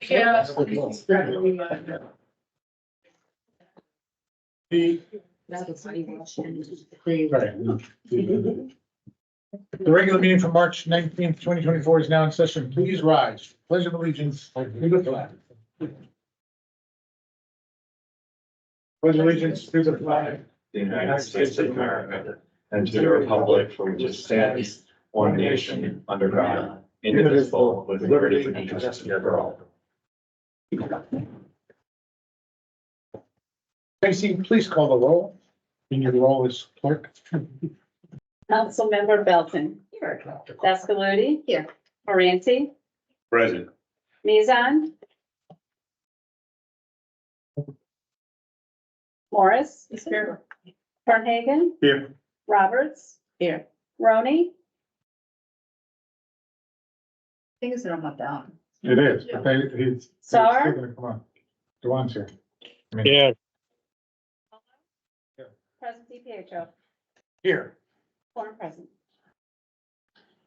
Yeah. The regular meeting for March 19th, 2024 is now in session. Please rise. Pledge of allegiance. Pledge allegiance to the flag. The United States of America, and to the republic for which it stands, one nation, under God, indivisible, with liberty and justice for all. Tracy, please call the roll. In your role as clerk. Councilmember Belton. Here. Baskaludi. Here. Moranti. Present. Mizan. Morris. Here. Fernhagen. Here. Roberts. Here. Roney. Things that I'm not down. It is, but he's. Sar? Come on. Dewan's here. Yeah, Present DiPietro. Here. Form present.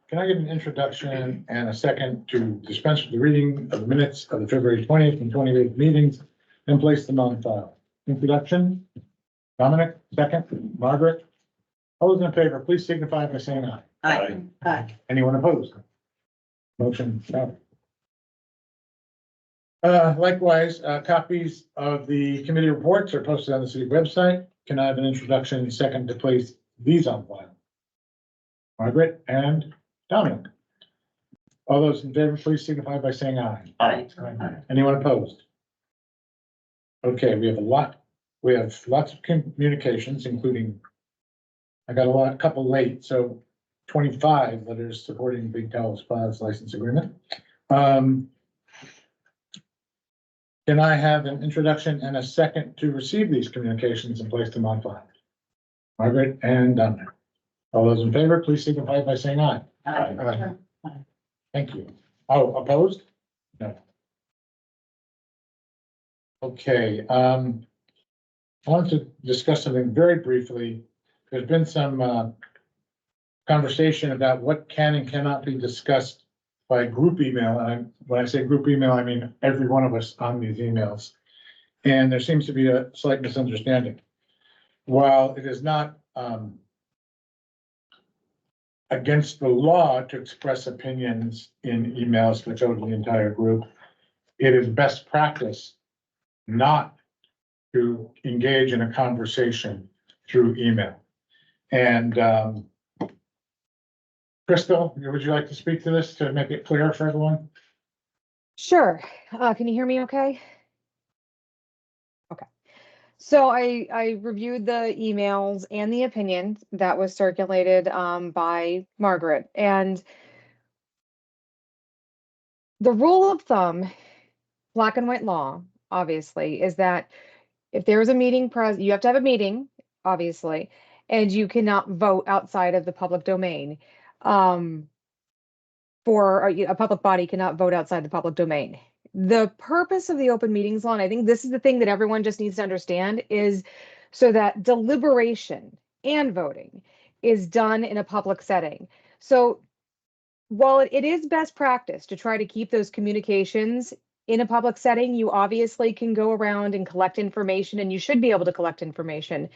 Can I get an introduction and a second to dispense with the reading of the minutes of the February 20th and 28th meetings and place them on file? Introduction. Dominic, second. Margaret. All those in favor, please signify by saying aye. Aye. Anyone opposed? Motion carried. Likewise, copies of the committee reports are posted on the city website. Can I have an introduction and second to place these on file? Margaret and Dominic. All those in favor, please signify by saying aye. Aye. Anyone opposed? Okay, we have lots of communications, including, I got a couple late, so 25 letters supporting Big Towels Plaza's license agreement. Can I have an introduction and a second to receive these communications and place them on file? Margaret and Dominic. All those in favor, please signify by saying aye. Aye. Thank you. Oh, opposed? No. Okay, I want to discuss something very briefly. There's been some conversation about what can and cannot be discussed by group email. And when I say group email, I mean every one of us on these emails. And there seems to be a slight misunderstanding. While it is not against the law to express opinions in emails that go to the entire group, it is best practice not to engage in a conversation through email. And Crystal, would you like to speak to this to make it clear for everyone? Sure. Can you hear me okay? Okay. So I reviewed the emails and the opinion that was circulated by Margaret. And the rule of thumb, black and white law, obviously, is that if there is a meeting you have to have a meeting, obviously, and you cannot vote outside of the public domain. For a public body cannot vote outside the public domain. The purpose of the open meetings law, and I think this is the thing that everyone just needs to understand, is so that deliberation and voting is done in a public setting. So while it is best practice to try to keep those communications in a public setting, you obviously can go around and collect information, and you should be able to collect information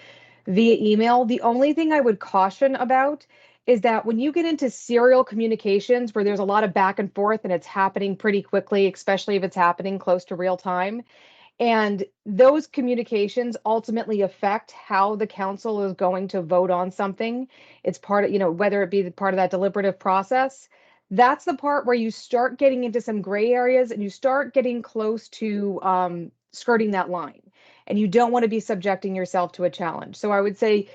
via email. The only thing I would caution about is that when you get into serial communications where there's a lot of back and forth and it's happening pretty quickly, especially if it's happening close to real time, and those communications ultimately affect how the council is going to vote on something, it's part of, whether it be part of that deliberative process, that's the part where you start getting into some gray areas and you start getting close to skirting that line. And you don't want to be subjecting yourself to a challenge. So I would say,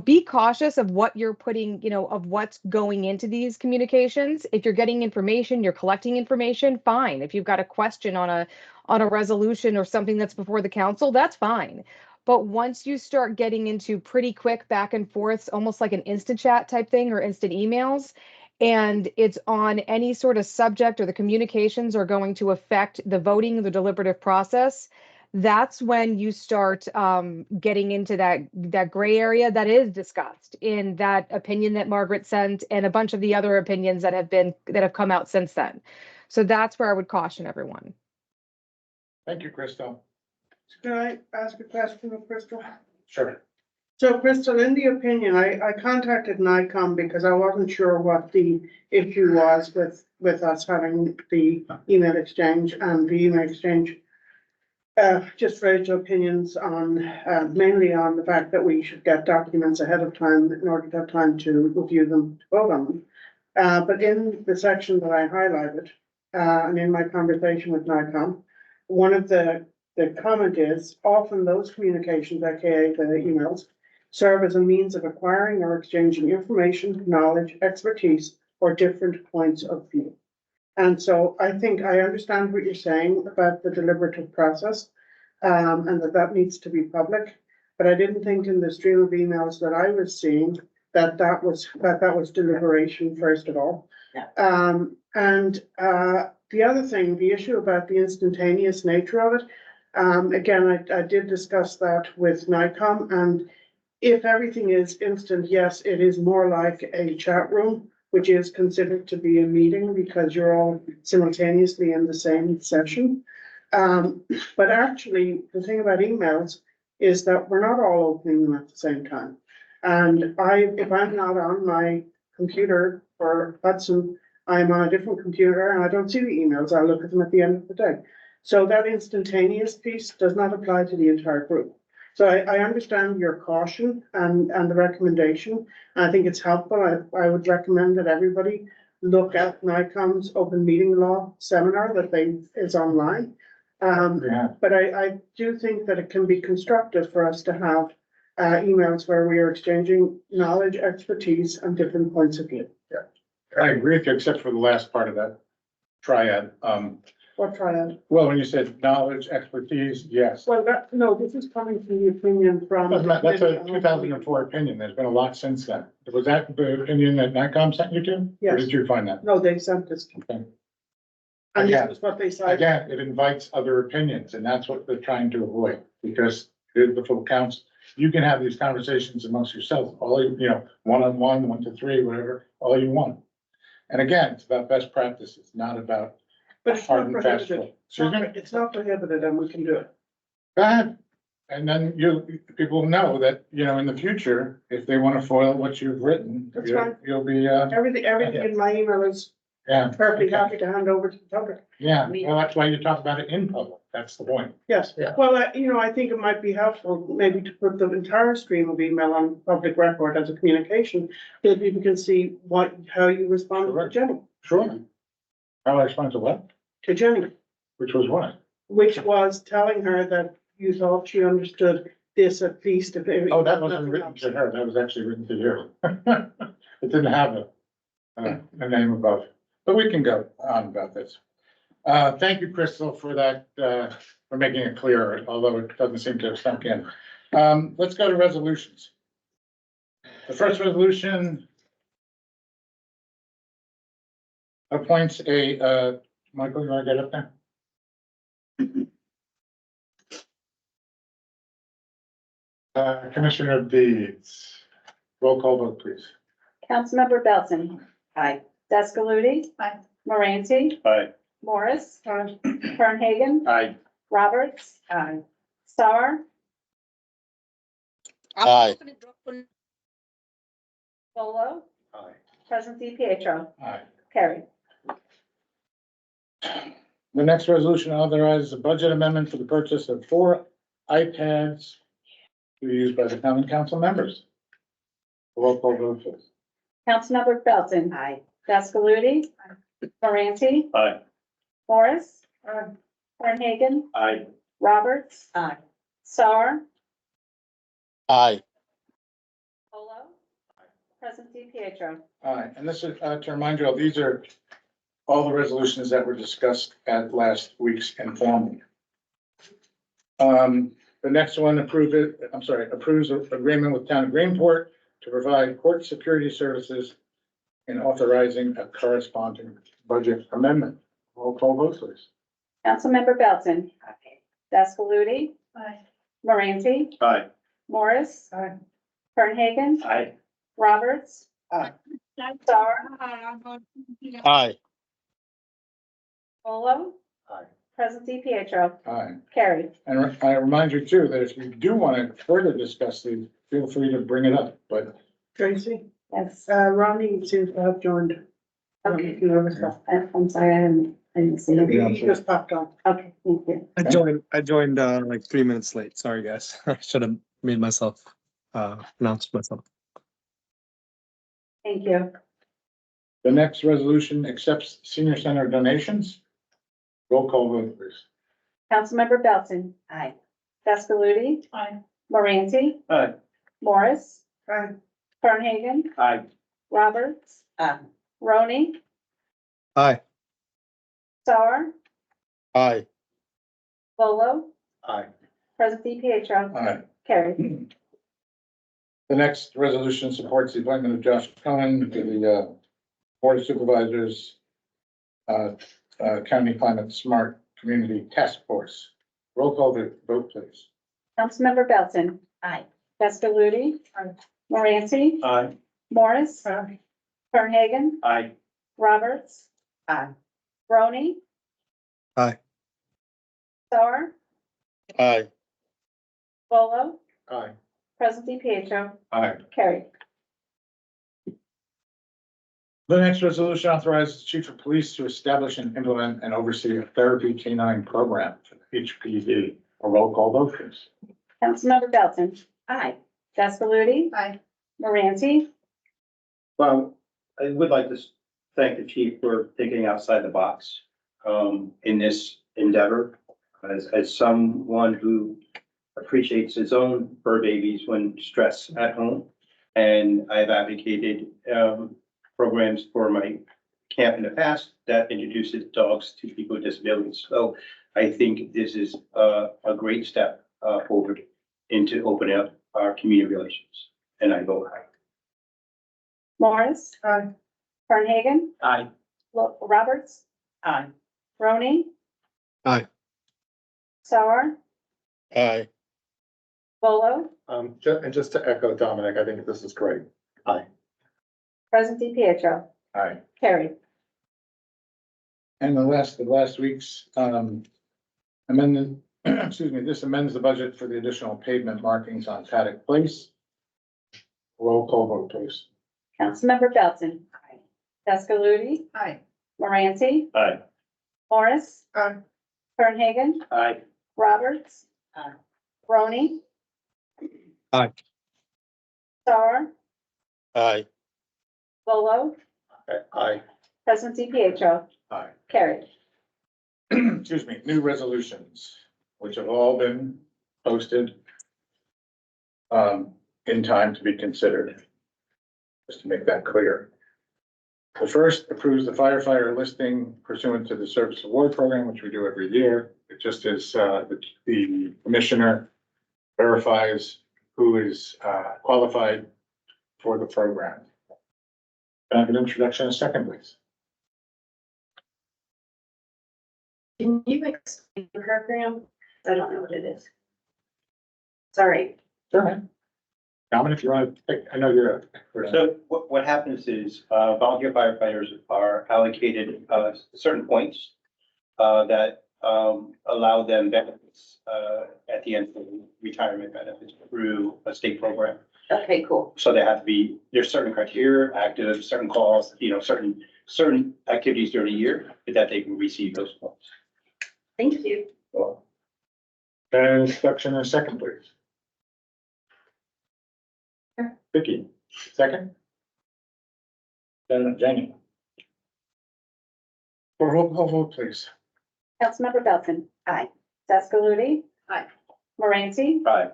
be cautious of what you're putting, of what's going into these communications. If you're getting information, you're collecting information, fine. If you've got a question on a resolution or something that's before the council, that's fine. But once you start getting into pretty quick back and forths, almost like an instant chat type thing or instant emails, and it's on any sort of subject or the communications are going to affect the voting, the deliberative process, that's when you start getting into that gray area that is discussed in that opinion that Margaret sent and a bunch of the other opinions that have come out since then. So that's where I would caution everyone. Thank you, Crystal. Can I ask a question of Crystal? Sure. So Crystal, in the opinion, I contacted NICOM because I wasn't sure what the issue was with us having the email exchange and the email exchange. Just raised opinions on, mainly on the fact that we should get documents ahead of time in order to have time to review them, to vote on them. But in the section that I highlighted, and in my conversation with NICOM, one of the comment is often those communications, aka the emails, serve as a means of acquiring or exchanging information, knowledge, expertise, or different points of view. And so I think I understand what you're saying about the deliberative process, and that needs to be public. But I didn't think in the stream of emails that I was seeing that was deliberation, first of all. Yeah. The other thing, the issue about the instantaneous nature of it, again, I did discuss that with NICOM, and if everything is instant, yes, it is more like a chat room, which is considered to be a meeting because you're all simultaneously in the same session. But actually, the thing about emails is that we're not all opening them at the same time. And if I'm not on my computer for Hudson, I'm on a different computer and I don't see the emails. I'll look at them at the end of the day. So that instantaneous piece does not apply to the entire group. So I understand your caution and the recommendation. I think it's helpful. I would recommend that everybody look at NICOM's open meeting law seminar that is online. Yeah. But I do think that it can be constructive for us to have emails where we are exchanging knowledge, expertise, and different points of view. I agree with you, except for the last part of that triad. What triad? Well, when you said knowledge, expertise, yes. Well, no, this is coming from the opinion from. That's a 2004 opinion. There's been a lot since then. Was that the opinion that NICOM sent you to? Or Yes. did you find that? No, they sent this. Okay. And Again. this is what they said. Again, it invites other opinions, and that's what they're trying to avoid, because it is the full council. You can have these conversations amongst yourselves, all you know, one-on-one, 1 to 3, whatever, all you want. And again, it's about best practices, not about But it's hard not and fast prohibited. rule. Excuse me? It's not prohibited and we can do it. Go ahead. And then people know that, you know, in the future, if they want to foil what you've written, That's fine. you'll be, Everything in my email is yeah. perfectly happy to hand over to the public. Yeah, well, that's why you talk about it in public. That's the point. Yes, Yeah. well, I think it might be helpful maybe to put the entire stream of email on public record as a communication, so that people can see how you responded Sure. to Jenny, Sure. How I respond to what? to Jenny, Which was what? which was telling her that you thought she understood this at least if. Oh, that wasn't written to her. That was actually written to you. It didn't have a name above, but we can go on about this. Thank you, Crystal, for that, for making it clearer, although it doesn't seem to have sunk in. Let's go to resolutions. The first resolution appoints Michael, you want to get up there? Commissioner of Deeds. Roll call vote, please. Councilmember Belton. Aye. Deskaludi. Aye. Moranti. Aye. Morris. Aye. Fernhagen. Aye. Roberts. Aye. Star. Aye. Solo. Aye. President DiPietro. Aye. Carried. The next resolution authorizes a budget amendment for the purchase of 4 iPads to be used by the common council members. Roll call vote, please. Councilmember Belton. Aye. Deskaludi. Moranti. Aye. Morris. Aye. Fernhagen. Aye. Roberts. Aye. Star. Aye. Solo. President DiPietro. Aye, and this is, to remind you all, these are all the resolutions that were discussed at last week's informal. The next one approves agreement with Town of Greenport to provide court security services and authorizing a corresponding budget amendment. Roll call vote, please. Councilmember Belton. Deskaludi. Aye. Moranti. Aye. Morris. Aye. Fernhagen. Aye. Roberts. Aye. Star. Aye. Solo. Aye. Present Pietro, Aye. carried. And I remind you too, that if you do want to further discuss these, feel free to bring it up, but Tracy, Yes. Ronnie seems to have joined. Okay. You know, this stuff. I'm sorry, I didn't see it. He just popped on. Okay, thank you. I joined like 3 minutes late. Sorry, guys. I should have made myself announced myself. Thank you. the next resolution accepts senior center donations. Roll call vote, please. Councilmember Belton. Aye. Scaluti. Aye. Moranti. Aye. Morris. Aye. Fernhagen. Aye. Roberts. Aye. Roney. Aye. Star. Aye. Volo. Aye. Present Pietro, Aye. carried. The next resolution supports the appointment of Josh Cohen to the Board of Supervisors, County Climate Smart Community Task Force. Roll call vote, please. Councilmember Belton. Aye. Scaluti. Moranti. Aye. Morris. Aye. Fernhagen. Aye. Roberts. Aye. Roney. Aye. Star. Aye. Volo. Aye. Present Pietro, Aye. carried. The next resolution authorizes the chief of police to establish and implement and oversee a therapy canine program for the HPD. A roll call vote, please. Councilmember Belton. Aye. Scaluti. Aye. Moranti. Well, I would like to thank the chief for thinking outside the box in this endeavor. As someone who appreciates his own fur babies when stressed at home. And I've advocated programs for my camp in the past that introduces dogs to people with disabilities. So I think this is a great step forward into opening up our community relations. And I vote aye. Morris. Aye. Fernhagen. Aye. Roberts. Aye. Roney. Aye. Star. Aye. Volo. And just to echo Dominic, I think this is great. Present Pietro, Aye. carried. And the last week's, amendment, excuse me, this amends the budget for the additional pavement markings on Paddock Place. Roll call vote, please. Councilmember Belton. Scaluti. Aye. Moranti. Aye. Morris. Aye. Fernhagen. Aye. Roberts. Aye. Roney. Aye. Star. Aye. Volo. Aye. Present Pietro, Aye. carried. Excuse me, new resolutions, which have all been posted in time to be considered. Just to make that clear. The first approves the firefighter listing pursuant to the service award program, which we do every year. It just is, the commissioner verifies who is, qualified for the program. Can I have an introduction in a second, please? Can you explain the program? I don't know what it is. Sorry. Sure. Dominic, if you want to take, I know you're. So what happens is volunteer firefighters are allocated certain points that allow them benefits at the end of retirement benefits through a state program. Okay, cool. So they have to be, there's certain criteria, active, certain calls, certain activities during the year that they can receive those points. Thank you. And introduction in a second, please. Vicky, second. Then Jenny. For roll call vote, please. Councilmember Belton. Aye. Scaluti. Aye. Moranti. Aye.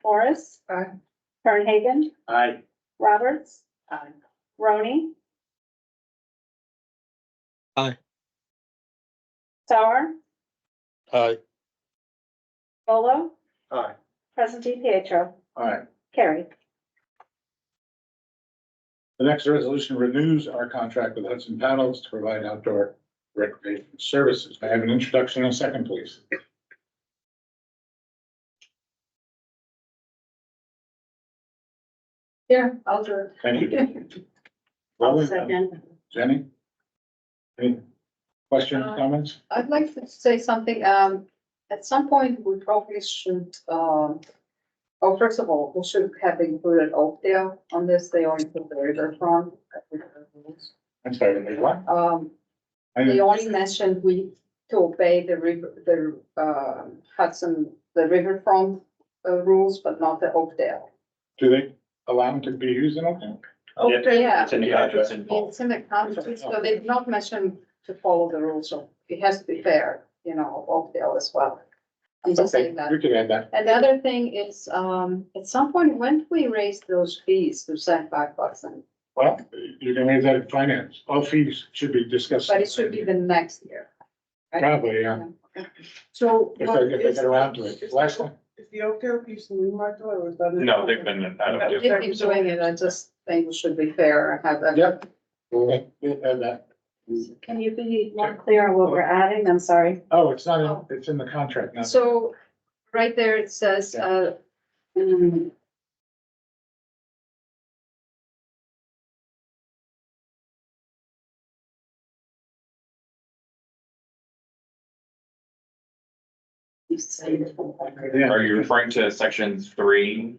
Morris. Aye. Fernhagen. Aye. Roberts. Aye. Roney. Aye. Star. Aye. Volo. Aye. Present Pietro, All right, carried. the next resolution renews our contract with Hudson Paddles to provide outdoor recreation services. May I have an introduction in a second, please? Yeah, I'll do it. Thank you. I'll Well, second. Jenny? Any Questions, comments? I'd like to say something, at some point, we probably should, oh, first of all, we should have included Oakdale on this, they only put the riverfront. I'm sorry, wait, what? I They didn't- only mentioned we to obey the river, Hudson, the riverfront, rules, but not the Oakdale. Do they allow them to be used in Oakland? Okay, Yeah. It's in the contract involved. It's in the contract, so they did not mention to follow the rules, so it has to be fair, you know, Oakdale as well. I'm just Okay, saying that. we could add that. And the other thing is, at some point, when do we raise those fees to $75 and, Well, you can raise that in finance. All fees should be discussed. but it should be the next year. right? Probably, yeah. so. If they get around to it. Last time, Is the Oakdale piece new, Michael, or was that? No, they've been, I don't know. They've been doing it, I just think we should be fair and have that. yep. We'll add that. Can you be more clear on what we're adding? I'm sorry. Oh, it's not, it's in the contract now. So, right there, it says, Yeah. Are you referring to section 3,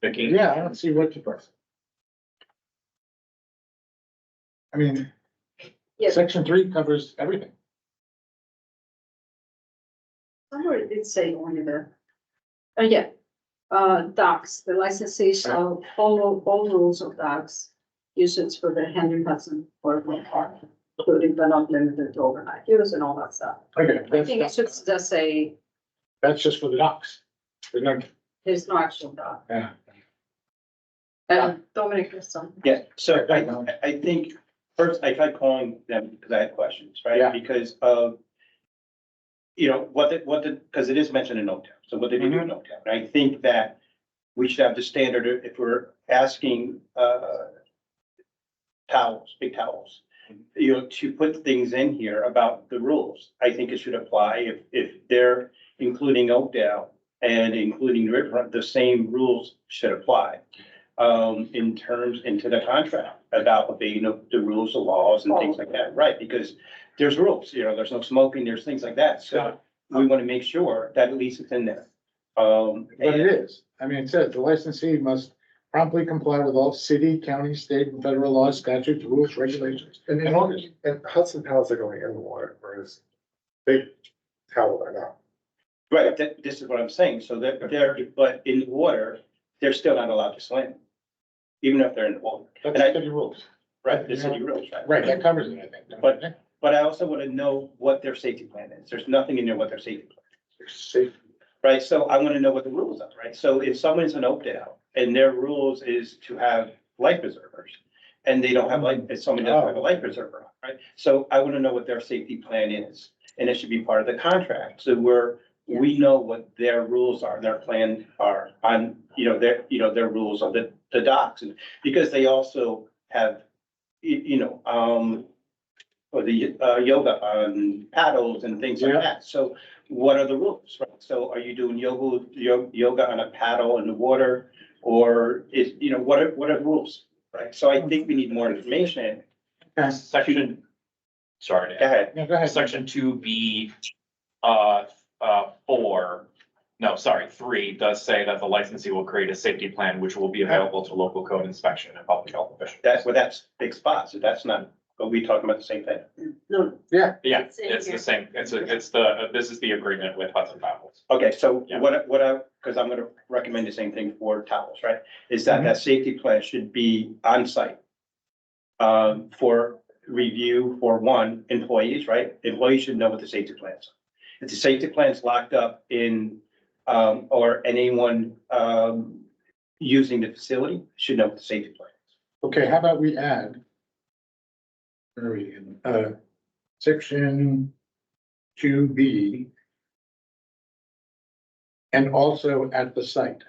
Vicky? Yeah, I don't see what to press. I mean, Yes. section 3 covers everything. somewhere it did say only the, docks, the licensees shall follow all rules of docks, usage for the Henry Hudson Waterfront Park, including but not limited to overnight use and all that stuff. Okay, I think it should just say, that's just for the docks. There's no, there's no actual dock. yeah. Dominic has some. Yeah, so I think, first, I tried calling them because I had questions, right? Yeah. Because of, you know, because it is mentioned in Oaktown, so what they do in Oaktown. And I think that we should have the standard, if we're asking, towels, big towels, you know, to put things in here about the rules. I think it should apply if they're including Oakdale and including the riverfront, the same rules should apply. In terms into the contract about obeying the rules, the laws and things like that, right? Because there's rules, you know, there's no smoking, there's things like that. So we want to make sure that at least it's in there. But it is. I mean, it says the licensee must promptly comply with all city, county, state, and federal laws, statutes, rules, regulations, and orders. And Hudson towels are going in the water, whereas big towel are not. Right, this is what I'm saying. So but in the water, they're still not allowed to swim. Even if they're in the water. That's And I- city rules. Right, the city rules, right? Right, that covers it, I think. don't But- you think? But I also want to know what their safety plan is. There's nothing in there what their safety plan is. There's safe. Right, so I want to know what the rules are, right? So if someone's in Oakdale and their rules is to have life preservers. And they don't have if someone doesn't have a life preserver, right? So I want to know what their safety plan is, and it should be part of the contract, so we know what their rules are, their plan are on, their rules of the docks. And because they also have, or the yoga on paddles and things like Yeah. that. So what are the rules, right? So are you doing yoga on a paddle in the water? Or is, what are the rules, right? So I think we need more information. Section, sorry, Go ahead. No, go ahead. section 2B, 3 does say that the licensee will create a safety plan which will be available to local code inspection and public health officials. That's big spot, so that's not, are we talking about the same thing? No, Yeah, It's in it's here. the same, this is the agreement with Hudson Towels. Okay, so Yeah. because I'm gonna recommend the same thing for towels, right? Is that safety plan should be on site. For review for employees, right? Employees should know what the safety plans are. If the safety plan's locked up in, or anyone, using the facility should know what the safety plan is. Okay, how about we add? Where are we in, section 2B. And also at the site. Is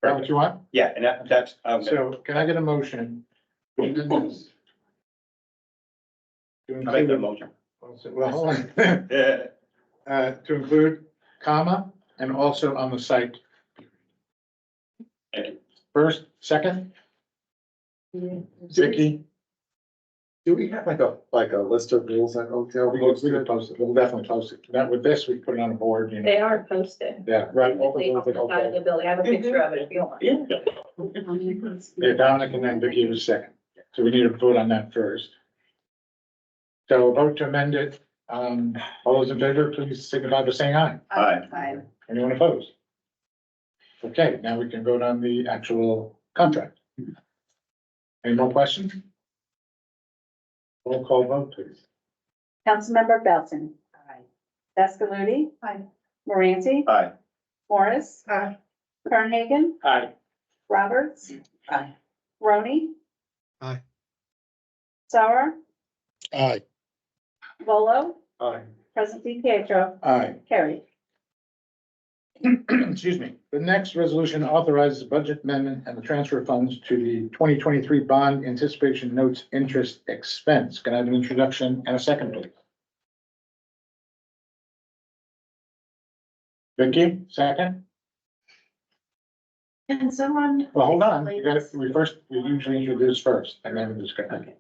that what you want? Yeah, and that's, So can I get a motion? To I make the include, motion. well, hold on. Yeah. To include comma and also on the site. Thank you. First, second, Vicky, Do we have like a list of rules at Oakdale? We could post it, we'll definitely post it. That with this, we put it on a board, you know. They are posted. Yeah, Right, all the They rules at off the side of the Oakdale. building. I have a picture of it if you want. Yeah, Dominic and then Vicky was second. So we need to vote on that first. So vote to amend it. All those in favor, please signify by saying aye. Aye. Anyone opposed? Okay, now we can vote on the actual contract. Any more questions? Roll call vote, please. Councilmember Belton. Aye. Baskaludi. Aye. Moranti. Aye. Morris. Aye. Kernhagen. Aye. Roberts. Aye. Roney. Aye. Sauer. aye, Volo. Aye. President Pietro. Aye. Carried. Excuse me. The next resolution authorizes budget amendment and the transfer of funds to the 2023 bond anticipation notes interest expense. Can I have an introduction and a second, please? Vicky, second? Can someone? Well, hold on. We usually introduce first and then we discuss. Okay.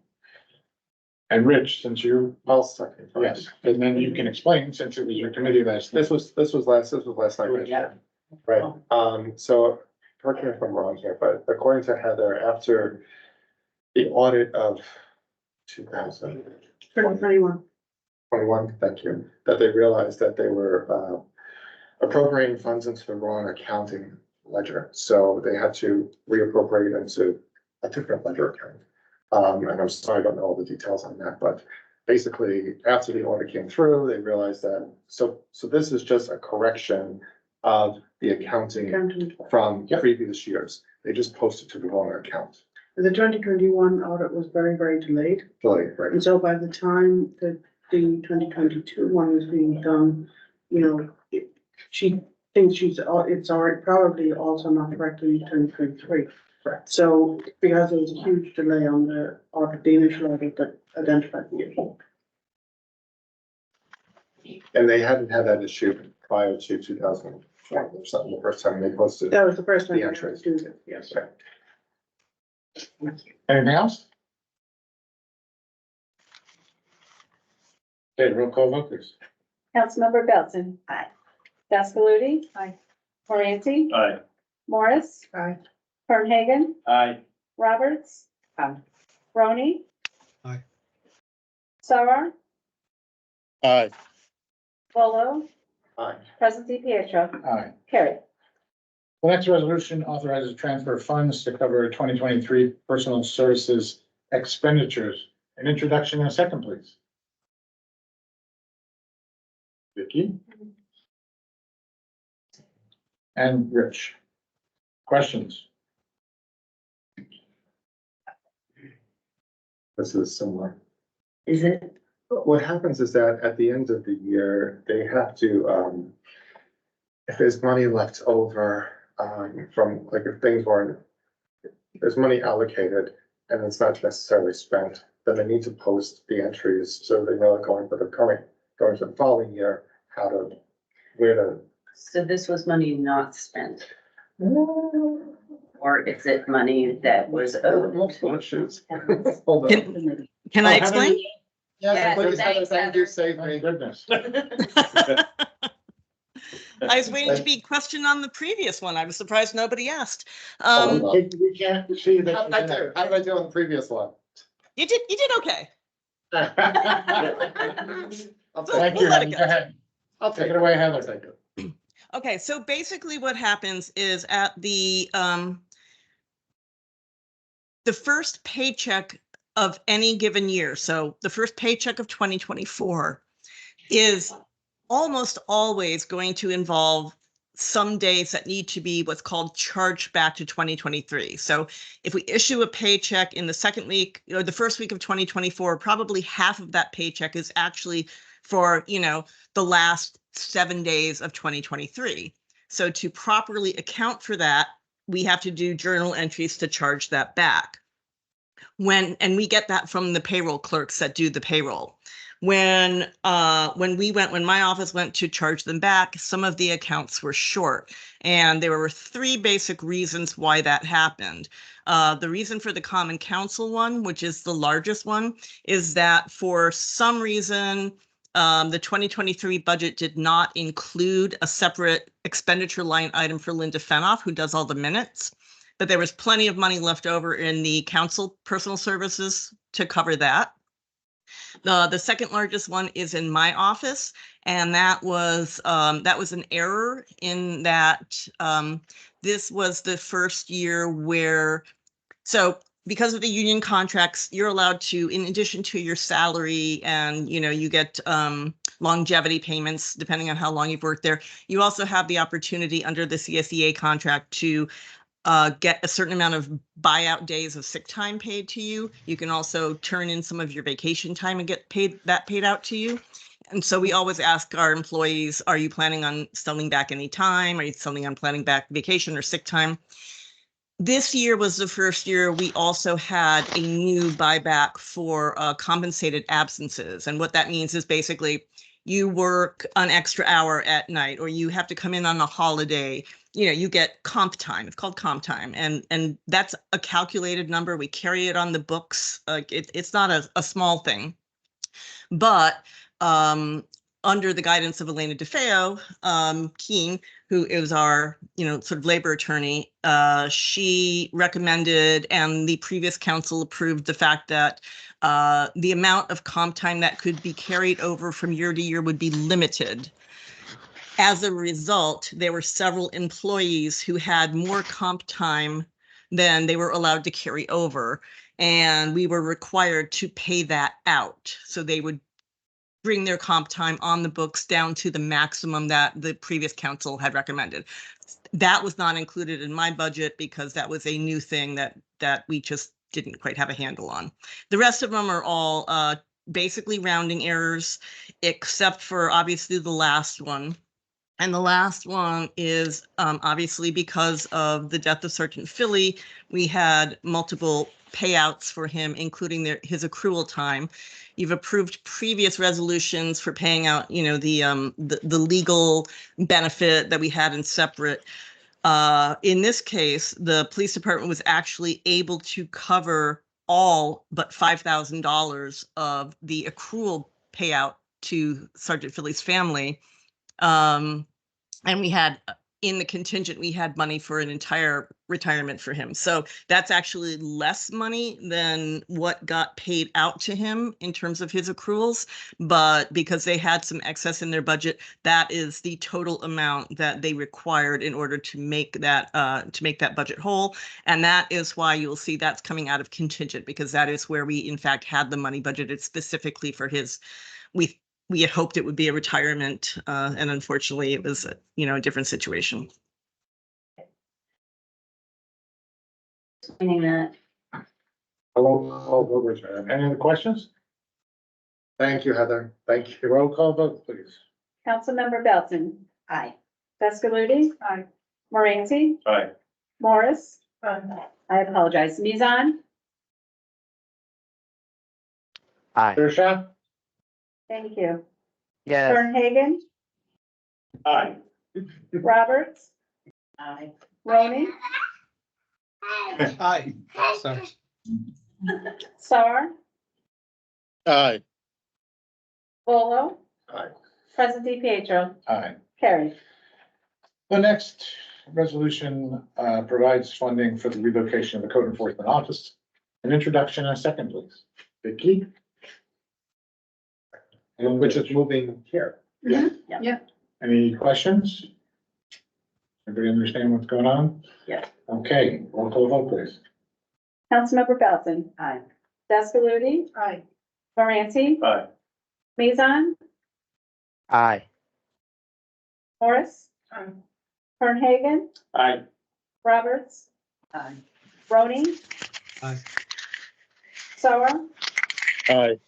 And Rich, since you, I'll second. yes, and then you can explain since it was your committee last. This was last night. Right? Yeah. Right, so correct me if I'm wrong here, but according to Heather, after the audit of 2021, 21. thank you, that they realized that they were appropriating funds into the wrong accounting ledger. So they had to reappropriate into a different ledger account. And I'm sorry, I don't know all the details on that, but basically after the audit came through, they realized that, so this is just a correction of the accounting Accountant. from Yep. previous years. They just posted to the wrong account. The 2021 audit was very, very delayed. Right. And so by the time that the 2022 one was being done, you know, she thinks it's already probably also not correctly in 2023. Correct. So because there was a huge delay on the audit, the initial audit that identified the issue. And they hadn't had that issue prior to 2020 or something, the first time they posted. That was the first time The they had entries. to do this, yes. Right. Anything else? Okay, roll call vote, please. Councilmember Belton. Aye. Baskaludi. Aye. Moranti. Aye. Morris. Aye. Kernhagen. Aye. Roberts. Aye. Roney. Aye. Sauer. aye, Volo. Aye. President Pietro. Aye. Carried. The next resolution authorizes transfer of funds to cover 2023 personal services expenditures. An introduction and a second, please. Vicky? And Rich. Questions? This is similar. Is it? What happens is that at the end of the year, they have to, if there's money left over, from, like, if things weren't, there's money allocated and it's not necessarily spent, then they need to post the entries so they know going for the following year, where to. So this was money not spent? Or is it money that was owed? Multiple issues. Hold on. Can I explain? Yes, please, thanks, thank you, Heather. save Thank me. goodness. I was waiting to be questioned on the previous one. I was surprised nobody asked. We can't see that. How did I do? How did I do on the previous one? You did okay. I'll Thank you, We'll let Heather. it Go go. ahead. I'll Take it away, Heather. take it. Okay, so basically what happens is at the first paycheck of any given year, so the first paycheck of 2024 is almost always going to involve some days that need to be what's called charged back to 2023. So if we issue a paycheck in the second week or the first week of 2024, probably half of that paycheck is actually for, the last 7 days of 2023. So to properly account for that, we have to do journal entries to charge that back. And we get that from the payroll clerks that do the payroll. when my office went to charge them back, some of the accounts were short. And there were three basic reasons why that happened. The reason for the Common Council one, which is the largest one, is that for some reason, the 2023 budget did not include a separate expenditure line item for Linda Fenoff, who does all the minutes. But there was plenty of money left over in the council personal services to cover that. The second largest one is in my office, and that was an error in that this was the first year where, so because of the union contracts, you're allowed to, in addition to your salary and, you get longevity payments, depending on how long you've worked there. You also have the opportunity under the CSEA contract to get a certain amount of buyout days of sick time paid to you. You can also turn in some of your vacation time and get paid out to you. And so we always ask our employees, are you planning on selling back any time? Are you planning back vacation or sick time? This year was the first year we also had a new buyback for compensated absences. And what that means is basically you work an extra hour at night, or you have to come in on a holiday, you get comp time. It's called comp time. And that's a calculated number. We carry it on the books. It's not a small thing. But under the guidance of Elena DeFeo, Keene, who is our, sort of labor attorney, she recommended, and the previous council approved, the fact that the amount of comp time that could be carried over from year to year would be limited. As a result, there were several employees who had more comp time than they were allowed to carry over, and we were required to pay that out. So they would bring their comp time on the books down to the maximum that the previous council had recommended. That was not included in my budget because that was a new thing that we just didn't quite have a handle on. The rest of them are all basically rounding errors, except for obviously the last one. And the last one is obviously because of the death of Sergeant Philly, we had multiple payouts for him, including his accrual time. You've approved previous resolutions for paying out, the legal benefit that we had in separate. In this case, the police department was actually able to cover all but $5,000 of the accrual payout to Sergeant Philly's family. And we had, in the contingent, we had money for an entire retirement for him. So that's actually less money than what got paid out to him in terms of his accruals. But because they had some excess in their budget, that is the total amount that they required in order to make that budget whole. And that is why you'll see that's coming out of contingent, because that is where we in fact had the money budgeted specifically for his. We had hoped it would be a retirement, and unfortunately it was, a different situation. Explaining that. Any other questions? Thank you, Heather. Thank you. Roll call vote, please. Councilmember Belton. Aye. Fescaluti. Aye. Moranti. Aye. Morris. I apologize. Mizan. Aye. Dersha? Thank you. Yes. Fernhagen. Aye. Roberts. Aye. Roney. Aye. Sorry. Sar. Aye. Volo. Aye. President Pietro. Aye. Carried. The next resolution provides funding for the relocation of the code enforcement office. An introduction and a second, please. Vicky? Which is moving here. Any questions? Everybody understand what's going on? Yeah. Okay, roll call vote, please. Councilmember Belton. Aye. Fescaluti. Aye. Moranti. Aye. Mizan. Aye. Morris. Fernhagen. Aye. Roberts. Aye. Roney. Aye. Sar. Aye.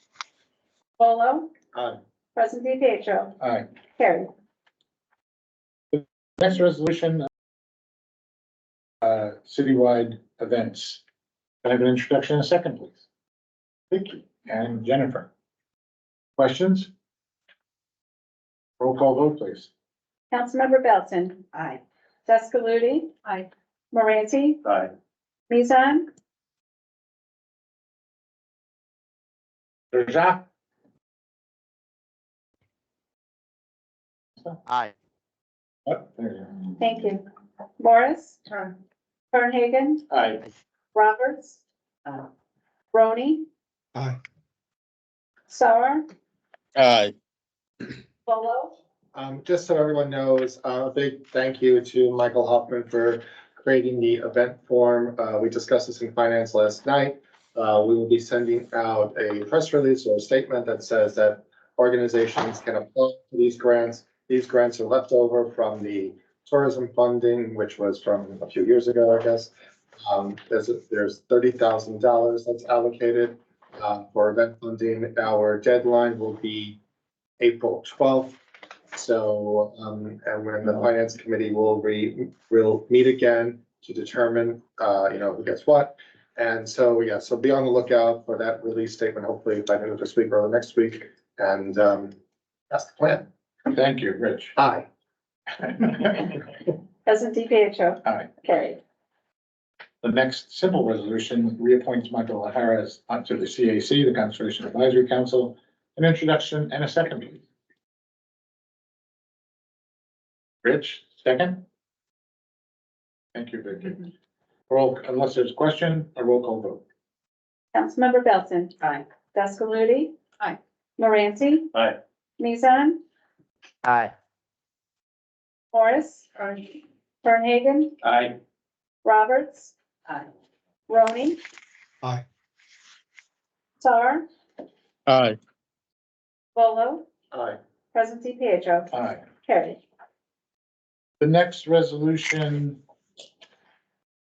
Volo. Aye. President Pietro. Aye. Carried. Next resolution. Citywide events. Can I have an introduction and a second, please? Vicky and Jennifer. Questions? Roll call vote, please. Councilmember Belton. Aye. Scaluti. Aye. Moranti. Aye. Mizan. Deja? Aye. Oh, there you go. Thank you. Morris. Aye. Fernhagen. Aye. Roberts. Roney. Aye. Sauer. Aye. Volo. Just so everyone knows, a big thank you to Michael Hoffman for creating the event form. We discussed this in finance last night. We will be sending out a press release or a statement that says that organizations can apply for these grants. These grants are left over from the tourism funding, which was from a few years ago, I guess. There's $30,000 that's allocated for event funding. Our deadline will be April 12th. So, and when the finance committee will meet again to determine, who gets what. And so, yeah, so be on the lookout for that release statement, hopefully by the end of this week or next week. And, that's the plan. Thank you, Rich. Aye. President DiPietro. Aye. Carried. The next simple resolution reappoints Michael O'Hara as onto the CAC, the Conservation Advisory Council. An introduction and a second, please. Rich, second? Thank you, Vicky. Roll, unless there's a question, a roll call vote. Councilmember Belton. Aye. Scaluti. Aye. Moranti. Aye. Mizan. Aye. Morris. Aye. Fernhagen. Aye. Roberts. Aye. Roney. Aye. Sauer. Aye. Volo. Aye. President DiPietro. Aye. Carried. The next resolution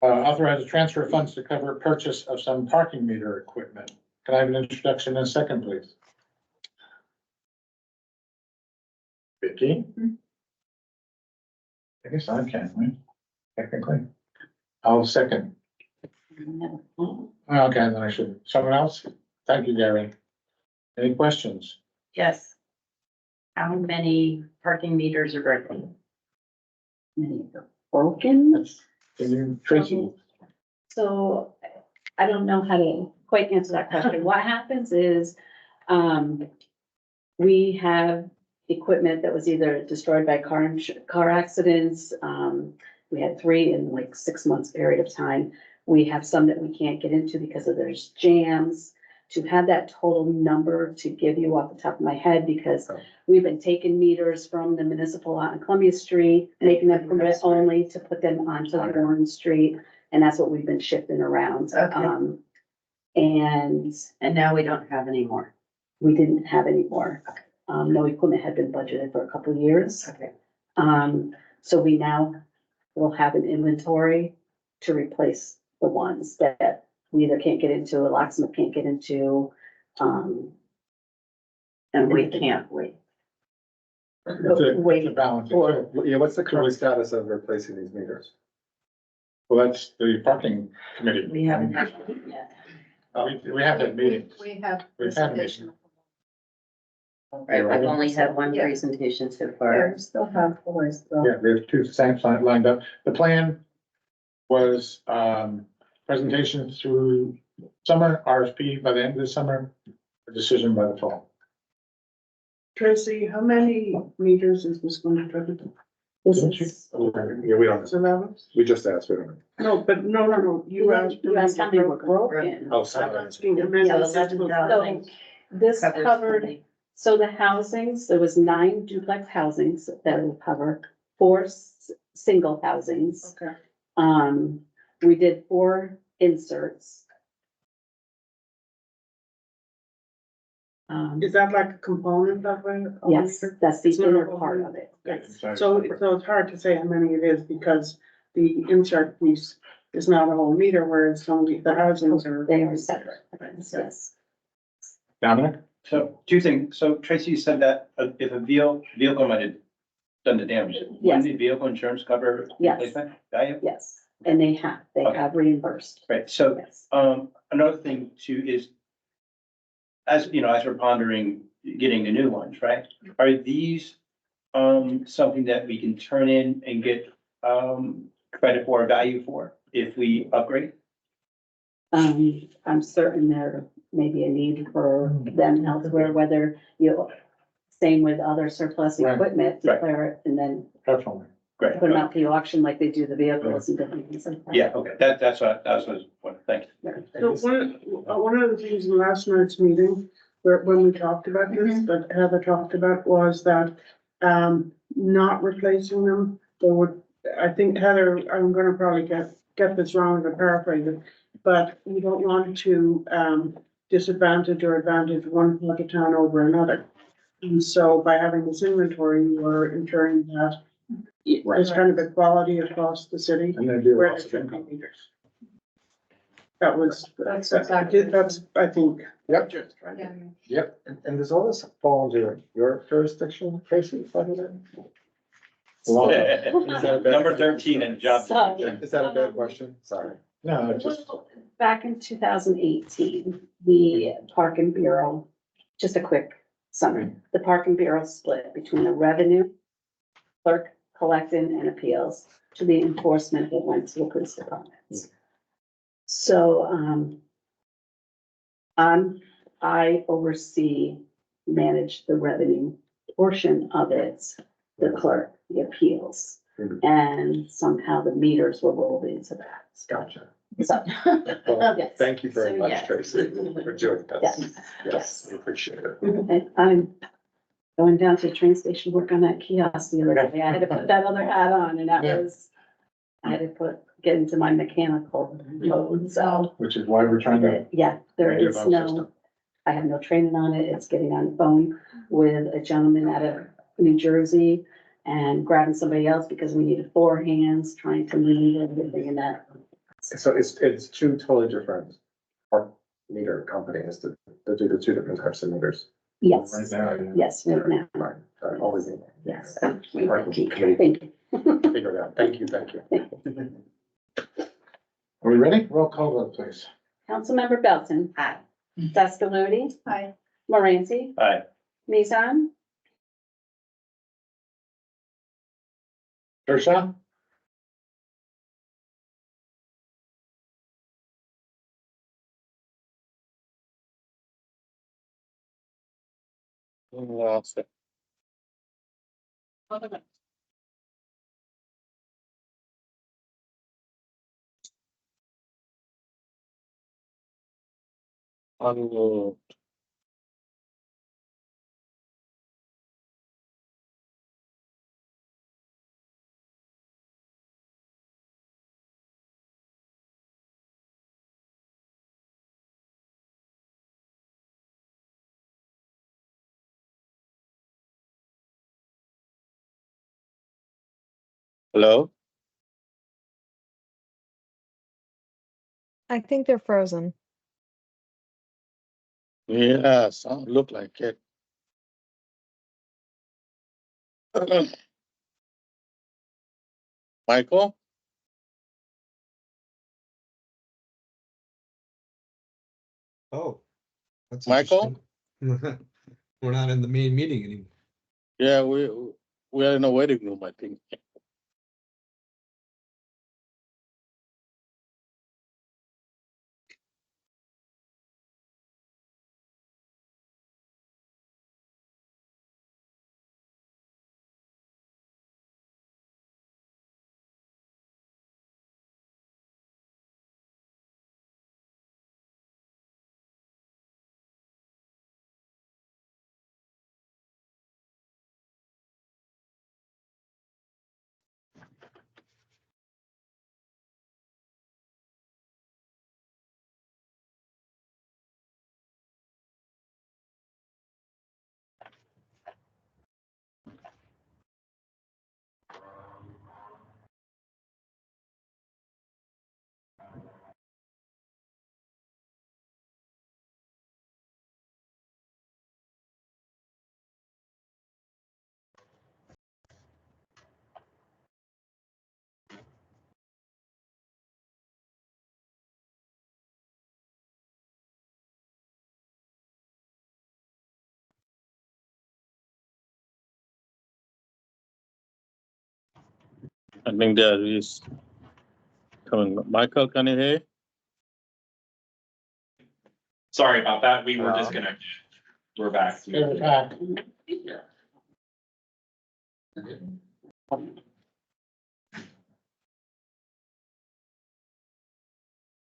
authorizes transfer of funds to cover purchase of some parking meter equipment. Can I have an introduction and a second, please? Vicky? I guess I can, right? Technically. I'll second. Okay, then I should. Someone else? Thank you, Gary. Any questions? Yes. How many parking meters are broken? Many are broken? Can you, Tracy? So I don't know how to quite answer that question. What happens is, we have equipment that was either destroyed by car accidents. We had 3 in like 6 months period of time. We have some that we can't get into because of there's jams. To have that total number to give you off the top of my head, because we've been taking meters from the municipal on Columbia Street, making them permit only to put them onto Warren Street. And that's what we've been shifting around. Okay. And now we don't have any more. We didn't have any more. No equipment had been budgeted for a couple of years. Okay. So we now will have an inventory to replace the ones that we either can't get into, a locksmith can't get into, And we can't wait. It's a balance. Yeah, what's the current status of replacing these meters? Well, that's the parking committee. We haven't had it yet. We have that meeting. We have. We've had a meeting. Right, I've only had one presentation so far. We still have 4 still. Yeah, we have 2 stamps lined up. The plan was, presentation through summer, RFP by the end of the summer, a decision by the fall. Tracy, how many meters is this going to cover? this Didn't you? is, Yeah, we don't, 11? we just asked, we don't know. No, but no, you asked. you asked how many were broken. Oh, I'm sorry. asking how many So is this going to cover? 11,000 This covers covered, 20. so the housings, there was 9 duplex housings that will cover, 4 single housings. Okay. We did 4 inserts. Is that like a component of it? Yes, that's the It's not a inner whole part meter? of it. Okay. Yes. So it's hard to say how many it is because the insert piece is not a whole meter, whereas some of the housings are. They are separate, yes. Dominic? So 2 things. So Tracy, you said that if a vehicle might have done the damage, Yes. wouldn't the vehicle insurance cover Yes. replacement value? Yes, and they Okay. have reimbursed, Right, so yes. another thing too is, as you know, as we're pondering getting the new ones, right? Are these, something that we can turn in and get, credit for or value for if we upgrade? I'm certain there may be a need for them elsewhere, whether you, same with other surplus Right. equipment, Right. declare it and then Definitely. Great. put them out to the auction like they do the vehicles and different things like that. Yeah, okay, that's what, thank you. So one of the things in last night's meeting, when we talked about this, that Heather talked about was that, not replacing them, they would, I think Heather, I'm gonna probably get this wrong and paraphrase it, but we don't want to, disadvantage or advantage one part of town over another. And so by having this inventory, we're ensuring that it's kind of equality across the city. And then do Where also there should be meters. That was, That's exactly. that's, I think. Yep. Yeah. Yep. And does all this fall under your jurisdiction, Tracy, by the way? Number 13 and job. So- Is that a bad question? Sorry. No, it's just, Back in 2018, the Park and Bureau, just a quick summary, the Park and Bureau split between the revenue, clerk, collecting and appeals to the enforcement that went to the police departments. So, I oversee, manage the revenue portion of it, the clerk, the appeals. Mhm. And somehow the meters were rolled into that. Gotcha. So. Well, Yes. thank you very So, much, yes. Tracy, for doing this. Yes. Yes, we appreciate it. And I'm going down to the train station, work on that kiosk the other day. I had to put that other hat on and that Yeah. was, I had to get into my mechanical mode, so. which is why we're trying to. Yeah, there Make it a is phone no, system. I have no training on it. It's getting on the phone with a gentleman out of New Jersey and grabbing somebody else because we needed four hands trying to move everything in that. So it's two totally different part meter companies that do the two different types of meters. Yes, Right now, yeah. yes, right now, Right, always. yes. Thank Thank you. you. Figure it out. Thank you, thank you. Are we ready? Roll call vote, please. Councilmember Belton. Aye. Scalarity. Hi. Moranti. Aye. Mizan. Gershaw? Lost it. Unmute. Hello? I think they're frozen. Yeah, sound look like it. Michael? Oh. That's Michael? interesting. We're not in the main meeting anymore. Yeah, we are in a waiting room, I think. I think there is coming. Michael, can you hear? Sorry about that. We were Hello? disconnected. We're back. Okay, we're back.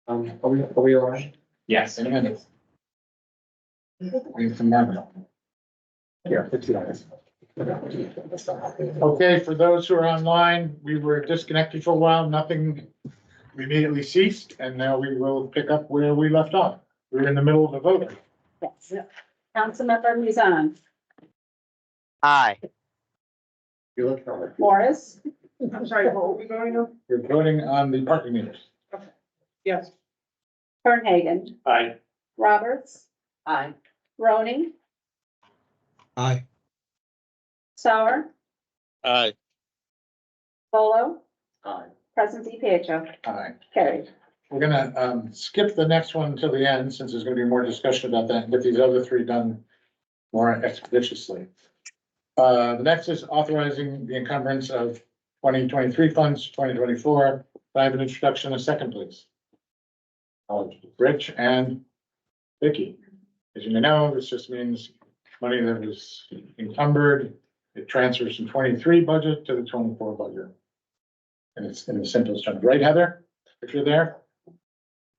Are we all right? Yes. In a minute. We have some more. Yeah, it's nice. Okay, for those who are online, we were disconnected for a while, nothing immediately ceased, and now we will pick up where we left off. We were in the middle of the vote. Yes. Councilmember Mizan, Aye. You look at it. Morris, I'm sorry, what were we going on? We're voting on the parking meters. Yes. Fernhagen, Aye. Roberts. Aye. Roney, Aye. Sauer, Aye. Bolo, Aye. President Pietro, Aye. carried. We're gonna skip the next one until the end, since there's gonna be more discussion about that, and get these other three done more expeditiously. The next is authorizing the encumbrance of 2023 funds, 2024. I have an introduction, a second, please. Rich and Vicky. As you may know, this just means money that was encumbered. It transfers from 23 budget to the 24 budget. And it's in the simplest terms, right, Heather? If you're there?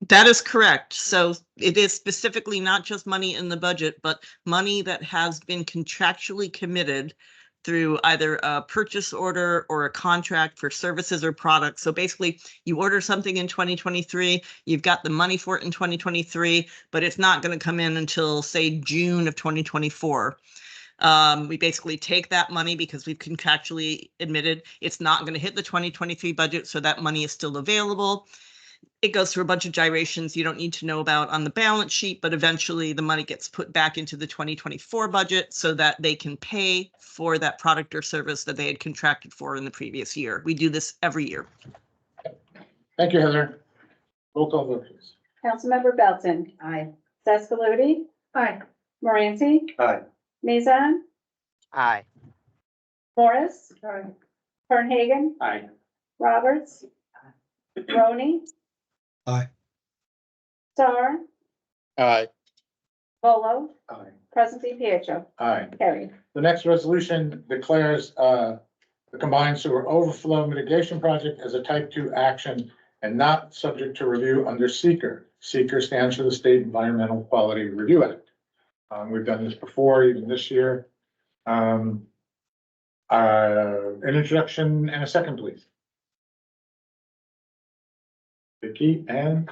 That is correct. So it is specifically not just money in the budget, but money that has been contractually committed through either a purchase order or a contract for services or products. So basically, you order something in 2023, you've got the money for it in 2023, but it's not going to come in until, say, June of 2024. We basically take that money because we've contractually admitted it's not going to hit the 2023 budget, so that money is still available. It goes through a bunch of gyrations you don't need to know about on the balance sheet, but eventually the money gets put back into the 2024 budget so that they can pay for that product or service that they had contracted for in the previous year. We do this every year. Thank you, Heather. Roll call vote, please. Councilmember Belton. Aye. Seskaludi. Aye. Moranti, Aye. Mizan, Aye. Morris, Aye. Fernhagen, Aye. Roberts, Roney. Aye. Sauer, Aye. Bolo, Aye. President Pietro, Aye. carried. The next resolution declares the combined sewer overflow mitigation project as a type 2 action and not subject to review under seeker. Seeker stands for the State Environmental Quality Review Act. We've done this before, even this year. An introduction and a second, please. Vicky and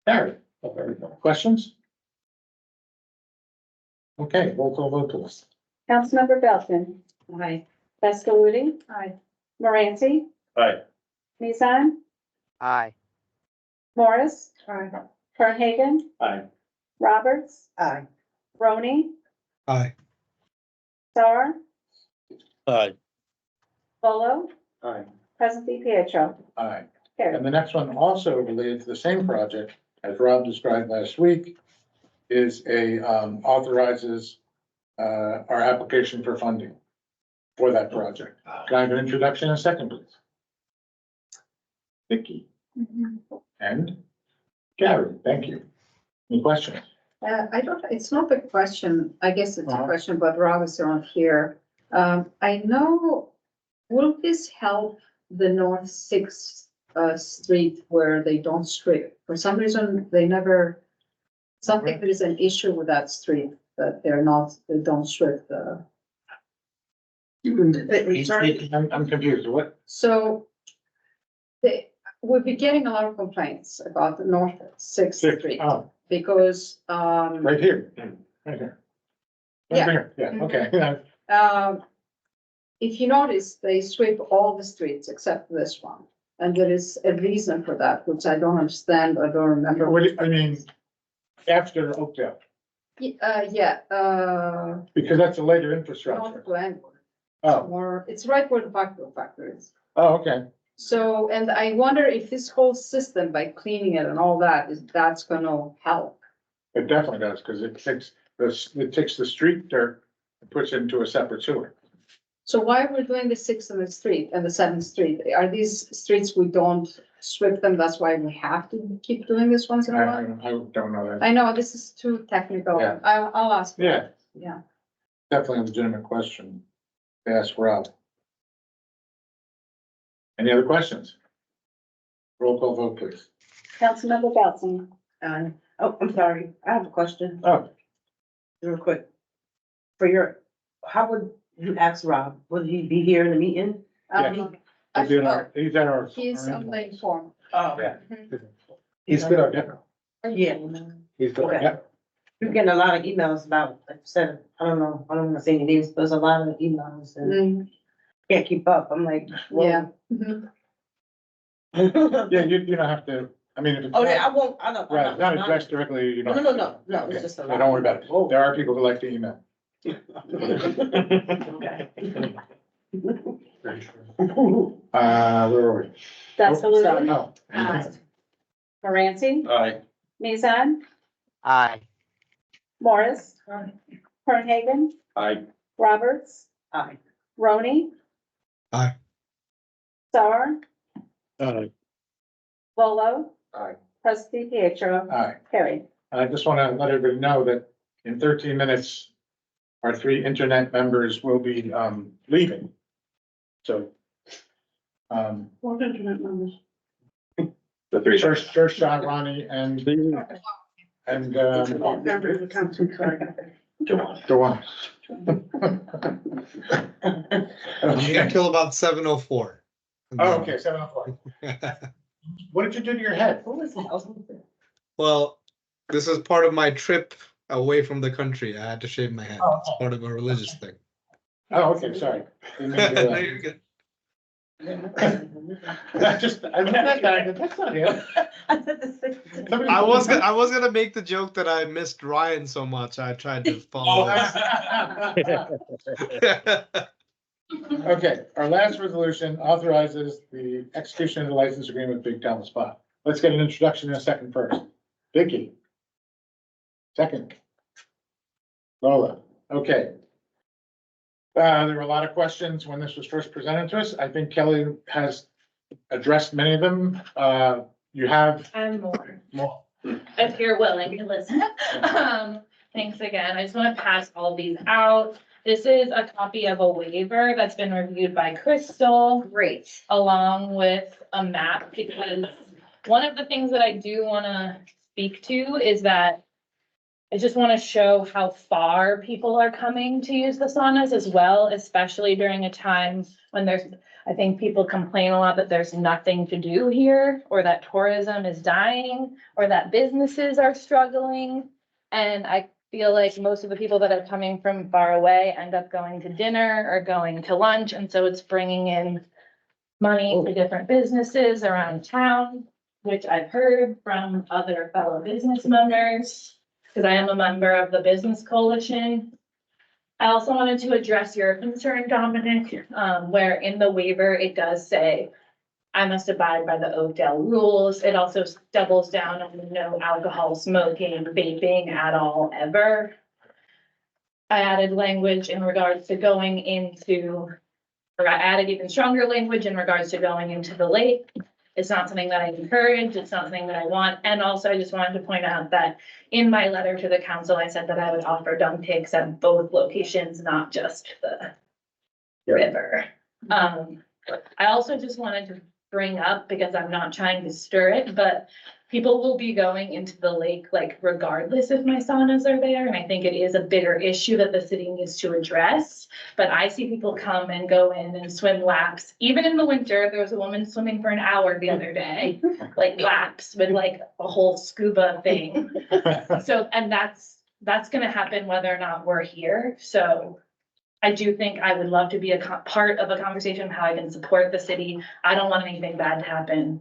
Barry. Questions? Okay, roll call vote, please. Councilmember Belton. Aye. Seskaludi. Aye. Moranti, Aye. Mizan, Aye. Morris, Aye. Fernhagen, Aye. Roberts, Aye. Roney, Aye. Sauer, Aye. Bolo, Aye. President Pietro, Aye. carried. And the next one, also related to the same project, as Rob described last week, is authorizes our application for funding for that project. Can I have an introduction and a second, please? Vicky and Gary, thank you. Any questions? I don't, it's not a question, I guess it's a Uh-huh. question, but Rob is around here. I know, will this help the North Sixth Street where they don't strip? For some reason, they never, something, there is an issue with that street, that they don't strip the. Sorry. I'm confused. What? So we'll be getting a lot of complaints about the North Sixth Street Oh, because, right here. Right here. Right Yeah. here. Yeah, okay. if you notice, they sweep all the streets except this one. And there is a reason for that, which I don't understand, I don't remember. I mean, after Oakdale, because that's a later infrastructure. North Glenwood. Oh, More, it's right where the factory is. oh, okay. So, and I wonder if this whole system, by cleaning it and all that, that's gonna help. It definitely does, because it takes the street dirt and puts it into a separate sewer. So why we're doing the 6th Street and the 7th Street? Are these streets we don't strip them? That's why we have to keep doing this once in a while? I don't know that. I know this is too technical. Yeah. I'll ask. Yeah, Yeah. definitely a legitimate question to ask Rob. Any other questions? Roll call vote, please. Councilmember Belson. Oh, I'm sorry, I have a question, Oh, real quick. For your, how would you ask Rob, would he be here in the meeting? he's in our, he's at our. He's on the form. Oh, Yeah. He's good, yeah. yeah, He's good, Okay. yeah. you're getting a lot of emails about, like you said, I don't know, I don't wanna say any names, but there's a lot of emails and Mm, can't keep up, I'm like, Yeah. well. Yeah, you don't have to, I mean, if it's Oh, yeah, not, I won't, I don't. right, it's not addressed directly, you No, don't. no, no, no, Okay. it's just a So lot. don't worry about it. There are people who like to email. Okay. Where are we? That's No. Moranci, Aye. Mizan, Aye. Morris, Fernhagen, Aye. Roberts, Aye. Roni. Aye. Star, Volo, Aye. trustee Pietro, Aye. carried. I just want to let everybody know that in 13 minutes, our 3 internet members will be leaving. So. What internet numbers? The 3. First shot, Ronnie, and. Members of council, sorry. Dewan. Until Okay. about 7:04. Oh, okay, 7:04. What did you do to your head? What was that? Well, this is part of my trip away from the country. I had to shave my head. Oh, It's part of a religious thing. Oh, okay, sorry. Didn't mean to, No, you're good. I looked at that, I go, that's not him. Somebody- I was gonna make the joke that I missed Ryan so much. I tried to follow. Okay, our last resolution authorizes the execution of the license agreement with Big Town Spa. Let's get an introduction in a second first. Vicky. Second. Lola, okay. There were a lot of questions when this was first presented to us. I think Kelly has addressed many of them. You have And more, more. if you're willing to listen. Thanks again. I just want to pass all of these out. This is a copy of a waiver that's been reviewed by Crystal. Great. Along with a map, because one of the things that I do want to speak to is that I just want to show how far people are coming to use the saunas as well, especially during a time when I think people complain a lot that there's nothing to do here, or that tourism is dying, or that businesses are struggling. And I feel like most of the people that are coming from far away end up going to dinner or going to lunch. And so it's bringing in money to different businesses around town, which I've heard from other fellow business members, because I am a member of the Business Coalition. I also wanted to address your concern, Dominic, where in the waiver, it does say I must abide by the Oakdale rules. It also doubles down on the no alcohol, smoking, vaping at all, ever. I added language in regards to going into, or I added even stronger language in regards to going into the lake. It's not something that I encourage. It's not something that I want. And also, I just wanted to point out that in my letter to the council, I said that I would offer dunk tanks at both locations, not just the river. I also just wanted to bring up, because I'm not trying to stir it, but people will be going into the lake like regardless if my saunas are there. And I think it is a bigger issue that the city needs to address. But I see people come and go in and swim laps. Even in the winter, there was a woman swimming for an hour the other day, like laps with like a whole scuba thing. So, and that's gonna happen whether or not we're here. So I do think I would love to be a part of a conversation how I can support the city. I don't want anything bad to happen.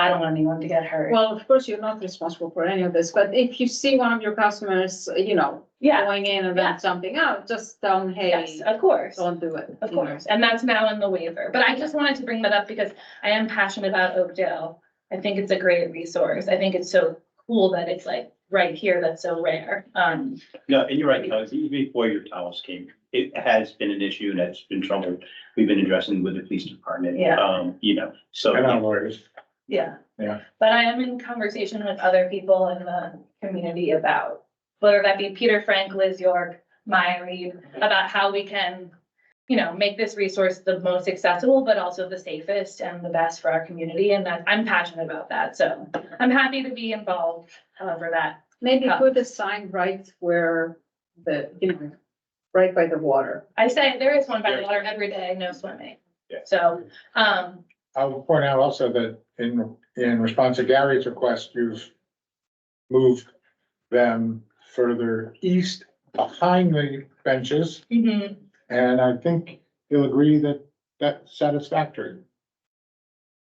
I don't want anyone to get hurt. Well, of course, you're not responsible for any of this, but if you see one of your customers, Yeah. going in and Yeah. then jumping out, just tell them, hey, Yes, of course. don't do it. Of course, and that's now in the waiver, but I just wanted to bring that up because I am passionate about Oakdale. I think it's a great resource. I think it's so cool that it's like right here that's so rare. No, and you're right, Kelly, even before your towels came, it has been an issue and it's been trouble we've been addressing with the police department. Yeah. You know, so. And our lawyers. Yeah. Yeah. But I am in conversation with other people in the community about, whether that be Peter Frank, Liz York, Maya Reed, about how we can, you know, make this resource the most accessible, but also the safest and the best for our community. And that I'm passionate about that. So I'm happy to be involved, however that. Maybe put a sign right where the, you know, right by the water. I say there is one by the water every day, no swimming. Yeah. So, I'll point out also that in response to Gary's request, you've moved them further east behind the benches. mhm. And I think you'll agree that that's satisfactory.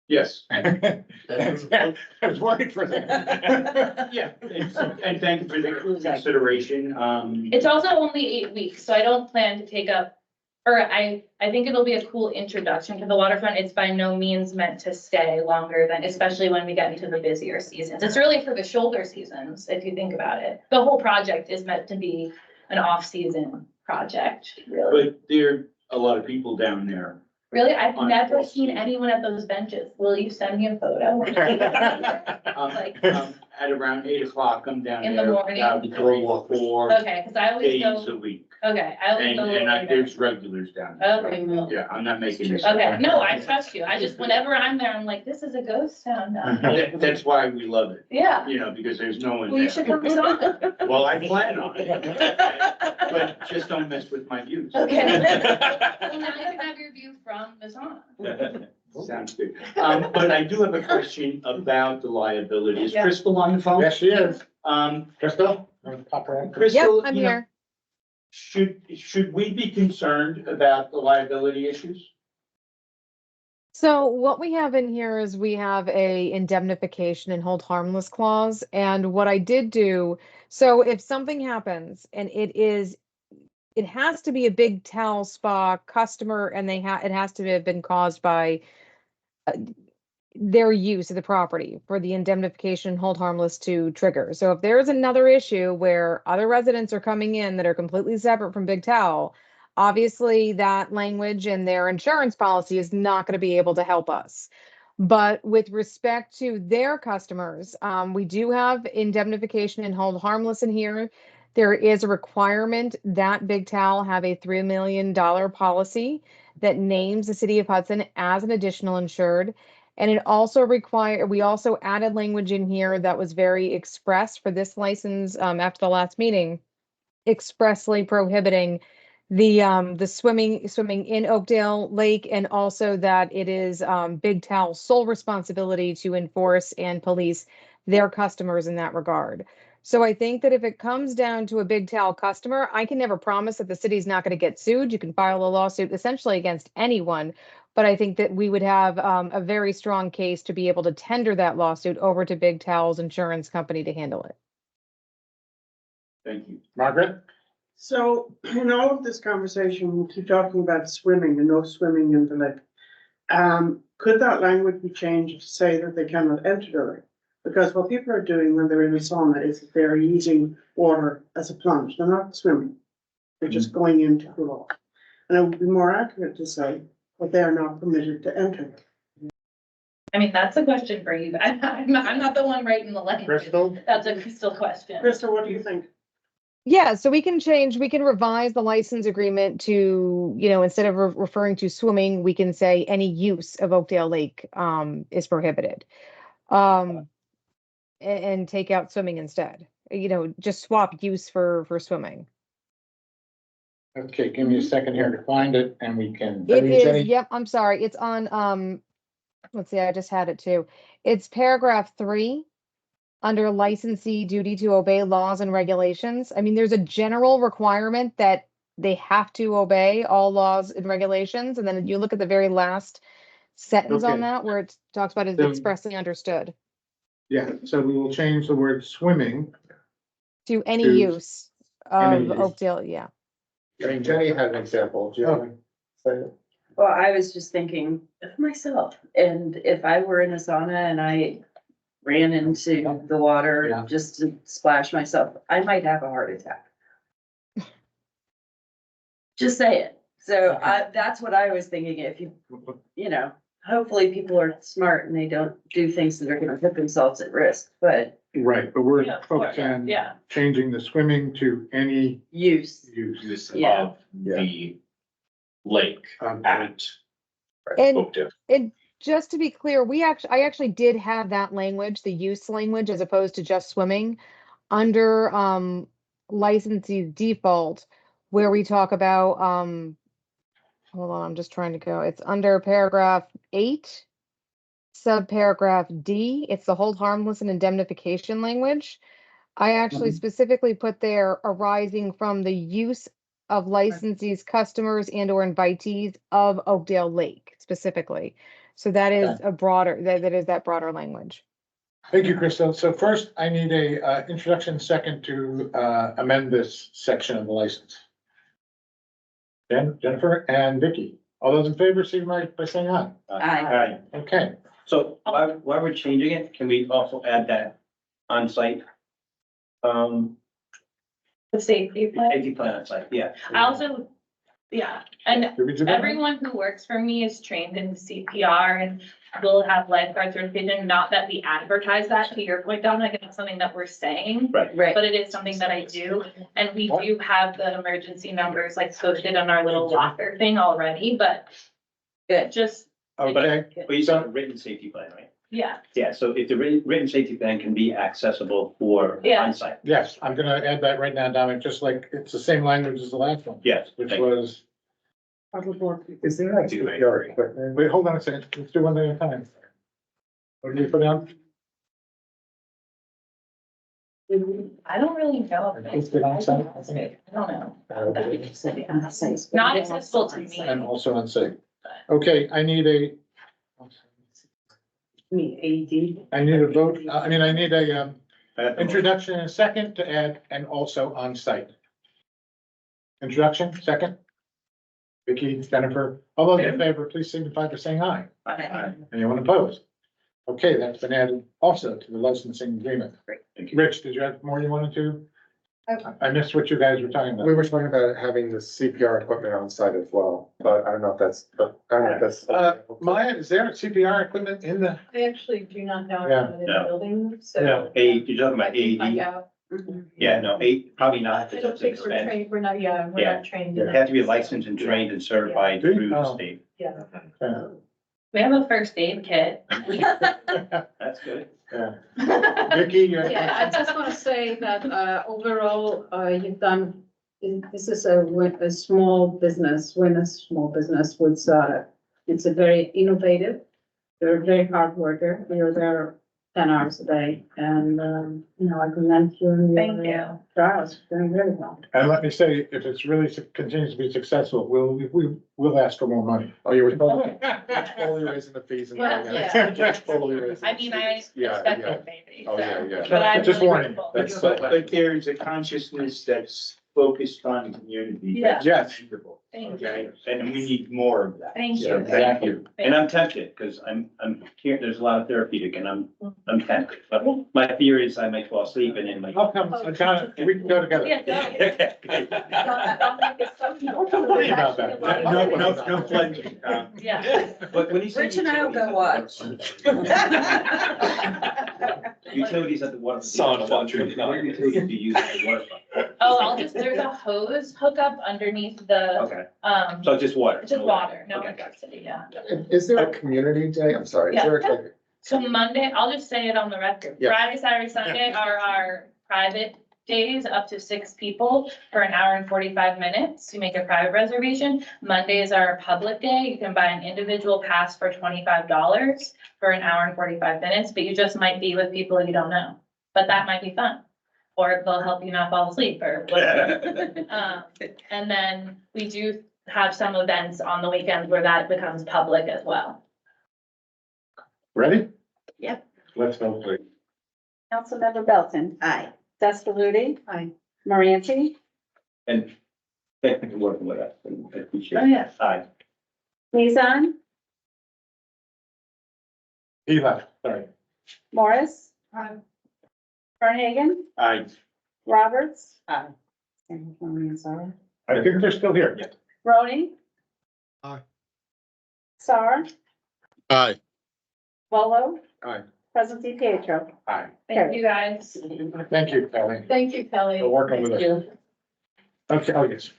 Yes. I was worried for that. Yeah, and thank you for the consideration. It's also only 8 weeks, so I don't plan to take up, or I think it'll be a cool introduction to the waterfront. It's by no means meant to stay longer than, especially when we get into the busier seasons. It's really for the shoulder seasons, if you think about it. The whole project is meant to be an off-season project, really. But there are a lot of people down there. Really, I've never seen anyone at those benches. Will you send me a photo? Like, At around 8 o'clock, come down In the there. morning? About 3 or 4 okay, because I always days go, a week. okay, I always go. And there's regulars down there. Okay, cool. Yeah, I'm not making this. Okay, no, I trust you. I just, whenever I'm there, I'm like, this is a ghost town now. That's why we love it, Yeah, you know, because there's no one well, you there. should come to it. Well, I plan on it. But just don't mess with my views. Okay. Well, now you can have your view from the sauna. Sounds good. But I do have a question about the liability. Is Yeah. Crystal on the phone? Yes, she is. Um, Crystal? Pop her in. Yep, Crystal, I'm you know, here. should we be concerned about the liability issues? So what we have in here is we have a indemnification and hold harmless clause. And what I did do, so if something happens and it has to be a big towel spa customer and it has to have been caused by their use of the property for the indemnification and hold harmless to trigger. So if there is another issue where other residents are coming in that are completely separate from Big Towel, obviously that language in their insurance policy is not going to be able to help us. But with respect to their customers, we do have indemnification and hold harmless in here. There is a requirement that Big Towel have a $3 million policy that names the city of Hudson as an additional insured. And it also we also added language in here that was very express for this license after the last meeting, expressly prohibiting the swimming in Oakdale Lake, and also that it is Big Towel's sole responsibility to enforce and police their customers in that regard. So I think that if it comes down to a Big Towel customer, I can never promise that the city's not going to get sued. You can file a lawsuit essentially against anyone. But I think that we would have a very strong case to be able to tender that lawsuit over to Big Towel's insurance company to handle it. Thank you. Margaret? So in all of this conversation, we keep talking about swimming and no swimming in the lake. Could that language be changed to say that they cannot enter the lake? Because what people are doing when they're in a sauna is they're using water as a plunge. They're not swimming. They're just going in to cool off. And it would be more accurate to say that they are not permitted to enter. I mean, that's a question for you. I'm not the one writing the language. Crystal? That's a Crystal question. Krista, what do you think? Yeah, so we can revise the license agreement to, instead of referring to swimming, we can say any use of Oakdale Lake is prohibited. And take out swimming instead, just swap use for swimming. Okay, give me a second here to find it and we can. It is, Jenny? yep, I'm sorry, it's on, let's see, I just had it too. It's paragraph 3. Under licensee duty to obey laws and regulations. I mean, there's a general requirement that they have to obey all laws and regulations. And then you look at the very last sentence on Okay. that where it talks about it So- expressly understood Yeah, so we will change the word swimming. to any To use of any use. Oakdale, yeah. I mean, Jenny had an example. Do you want to say it? Well, I was just thinking of myself, and if I were in a sauna and I ran into the water Yeah. just to splash myself, I might have a heart attack. Just say it. So that's what I was thinking. If you know, hopefully people are smart and they don't do things that are gonna put themselves at risk, but Right, but we're Yeah, of course, focused on yeah. changing the swimming to any use. use. Use Yeah. of the lake at And, Oakdale. and just to be clear, I actually did have that language, the use language, as opposed to just swimming, under licensee's default, where we talk about, hold on, I'm just trying to go. It's under paragraph 8, subparagraph D. It's the hold harmless and indemnification language. I actually specifically put there arising from the use of licensees, customers and or invitees of Oakdale Lake specifically. So that is a broader, that is that broader language. Thank you, Crystal. So first, I need a introduction, second to amend this section of the license. Jennifer and Vicky, all those in favor, signify by saying aye. Aye. Okay, So while we're changing it, can we also add that on-site? The safety plan. Safety plan on-site, yeah. I also, yeah, and did we do that? everyone who works for me is trained in CPR and will have lifeguard certification, not that we advertise that, to your point, Dominic, it's something that we're saying. Right. Right. But it is something that I do, and we do have the emergency numbers like posted on our little locker thing already, but Good. just, Okay, But you saw a written safety plan, right? yeah, Yeah, so if the written safety plan can be accessible for Yeah. on-site. yes, I'm gonna add that right now, Dominic, just like it's the same language as the last one, Yes. which thank you. was. Is there a CPR equipment? Wait, hold on a second, let's do one thing at a time. What did you put down? I don't really know. if It's good on-site, I I think. don't know. Not Not accessible to me. And also unsafe. Okay, I need a vote, I need a introduction and a second to add and also on-site. Introduction, second. Vicky, Jennifer, all those in favor, please signify by saying aye. Anyone opposed? Okay, that's been added also to the licensing agreement. Thank you. Rich, did you have more you wanted to? I missed what you guys were talking about. We were talking about having the CPR equipment on site as well, but I don't know if that's, Maya, is there CPR equipment in the? I actually do not know. Yeah. in the No. building, Yeah. You're talking about AED? out. Yeah, no, probably not. I don't think we're trained, we're not, we're Yeah. not trained. You have to be licensed and trained and certified through the state. Yeah. We have a first aid kit. That's good. Vicky, you have Yeah, I just want to say that, overall, you've done, this is a small business, when a small business with, it's a very innovative. You're a very hard worker. You're there 10 hours a day and, I commend you and Thank your you. trials, doing really well. And let me say, if it's really continues to be successful, we'll ask for more money. Oh, you were totally raising the fees and. Yeah. Totally raising. I mean, I Yeah, expect yeah. it maybe. Oh, yeah, yeah. But I'm Just really warning. grateful. That's But there is a consciousness that's focused on the community. Yeah. Yes. Thank you. Okay, and we need more of that. Thank So you. thank you. And I'm tempted, because I'm here, there's a lot of therapeutic and I'm tempted, but my fear is I might fall asleep and then like. I'll come, John, we can go together. Yeah, Don't worry about that. No pledging. yeah. But when you say. Rich and I will go watch. Utilities at the water. Son, Not utilities to use at the waterfront. Oh, there's a hose hookup underneath the, Okay, so so just water. just water, no Okay, electricity, yeah. Is there a community day? I'm sorry. Is there like, So Monday, I'll just say it on the record. Yeah. Friday, Saturday, Sunday are our private days, up to 6 people for an hour and 45 minutes. You make a private reservation. Monday is our public day. You can buy an individual pass for $25 for an hour and 45 minutes, but you just might be with people you don't know. But that might be fun. Or they'll help you not fall asleep or whatever. And then we do have some events on the weekends where that becomes public as well. Ready? Yep. Let's vote, please. Councilmember Belton. Aye. Despaluti. Aye. Moranti. And thank you for working with us. I appreciate it. Oh, yeah. Aye. Mizan. He left, sorry. Morris. Fernhagen, Aye. Roberts. Aye. And Sarah. I think they're still here. Roni. Aye. Star, Aye. Volo. Aye. Present Pietro. Aye. Thank you, guys. Thank you, Kelly, Thank you, Kelly. for working with us. Okay, oh, yes.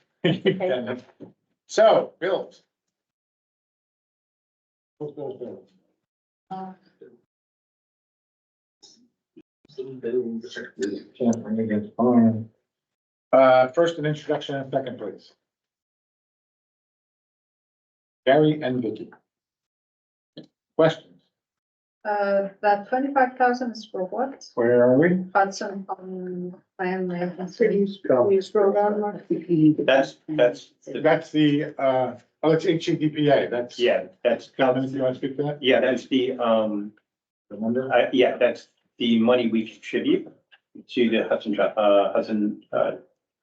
So, bills. First an introduction and second, please. Gary and Vicky. Questions? That 25,000 is for what? Where are we? Hudson on plan maintenance. Can you scroll down, Mark? That's, That's the, oh, it's HEDPA, that's. yeah, that's, Calvin, if you want to speak to that? yeah, that's the, Remember? yeah, that's the money we contribute to the Hudson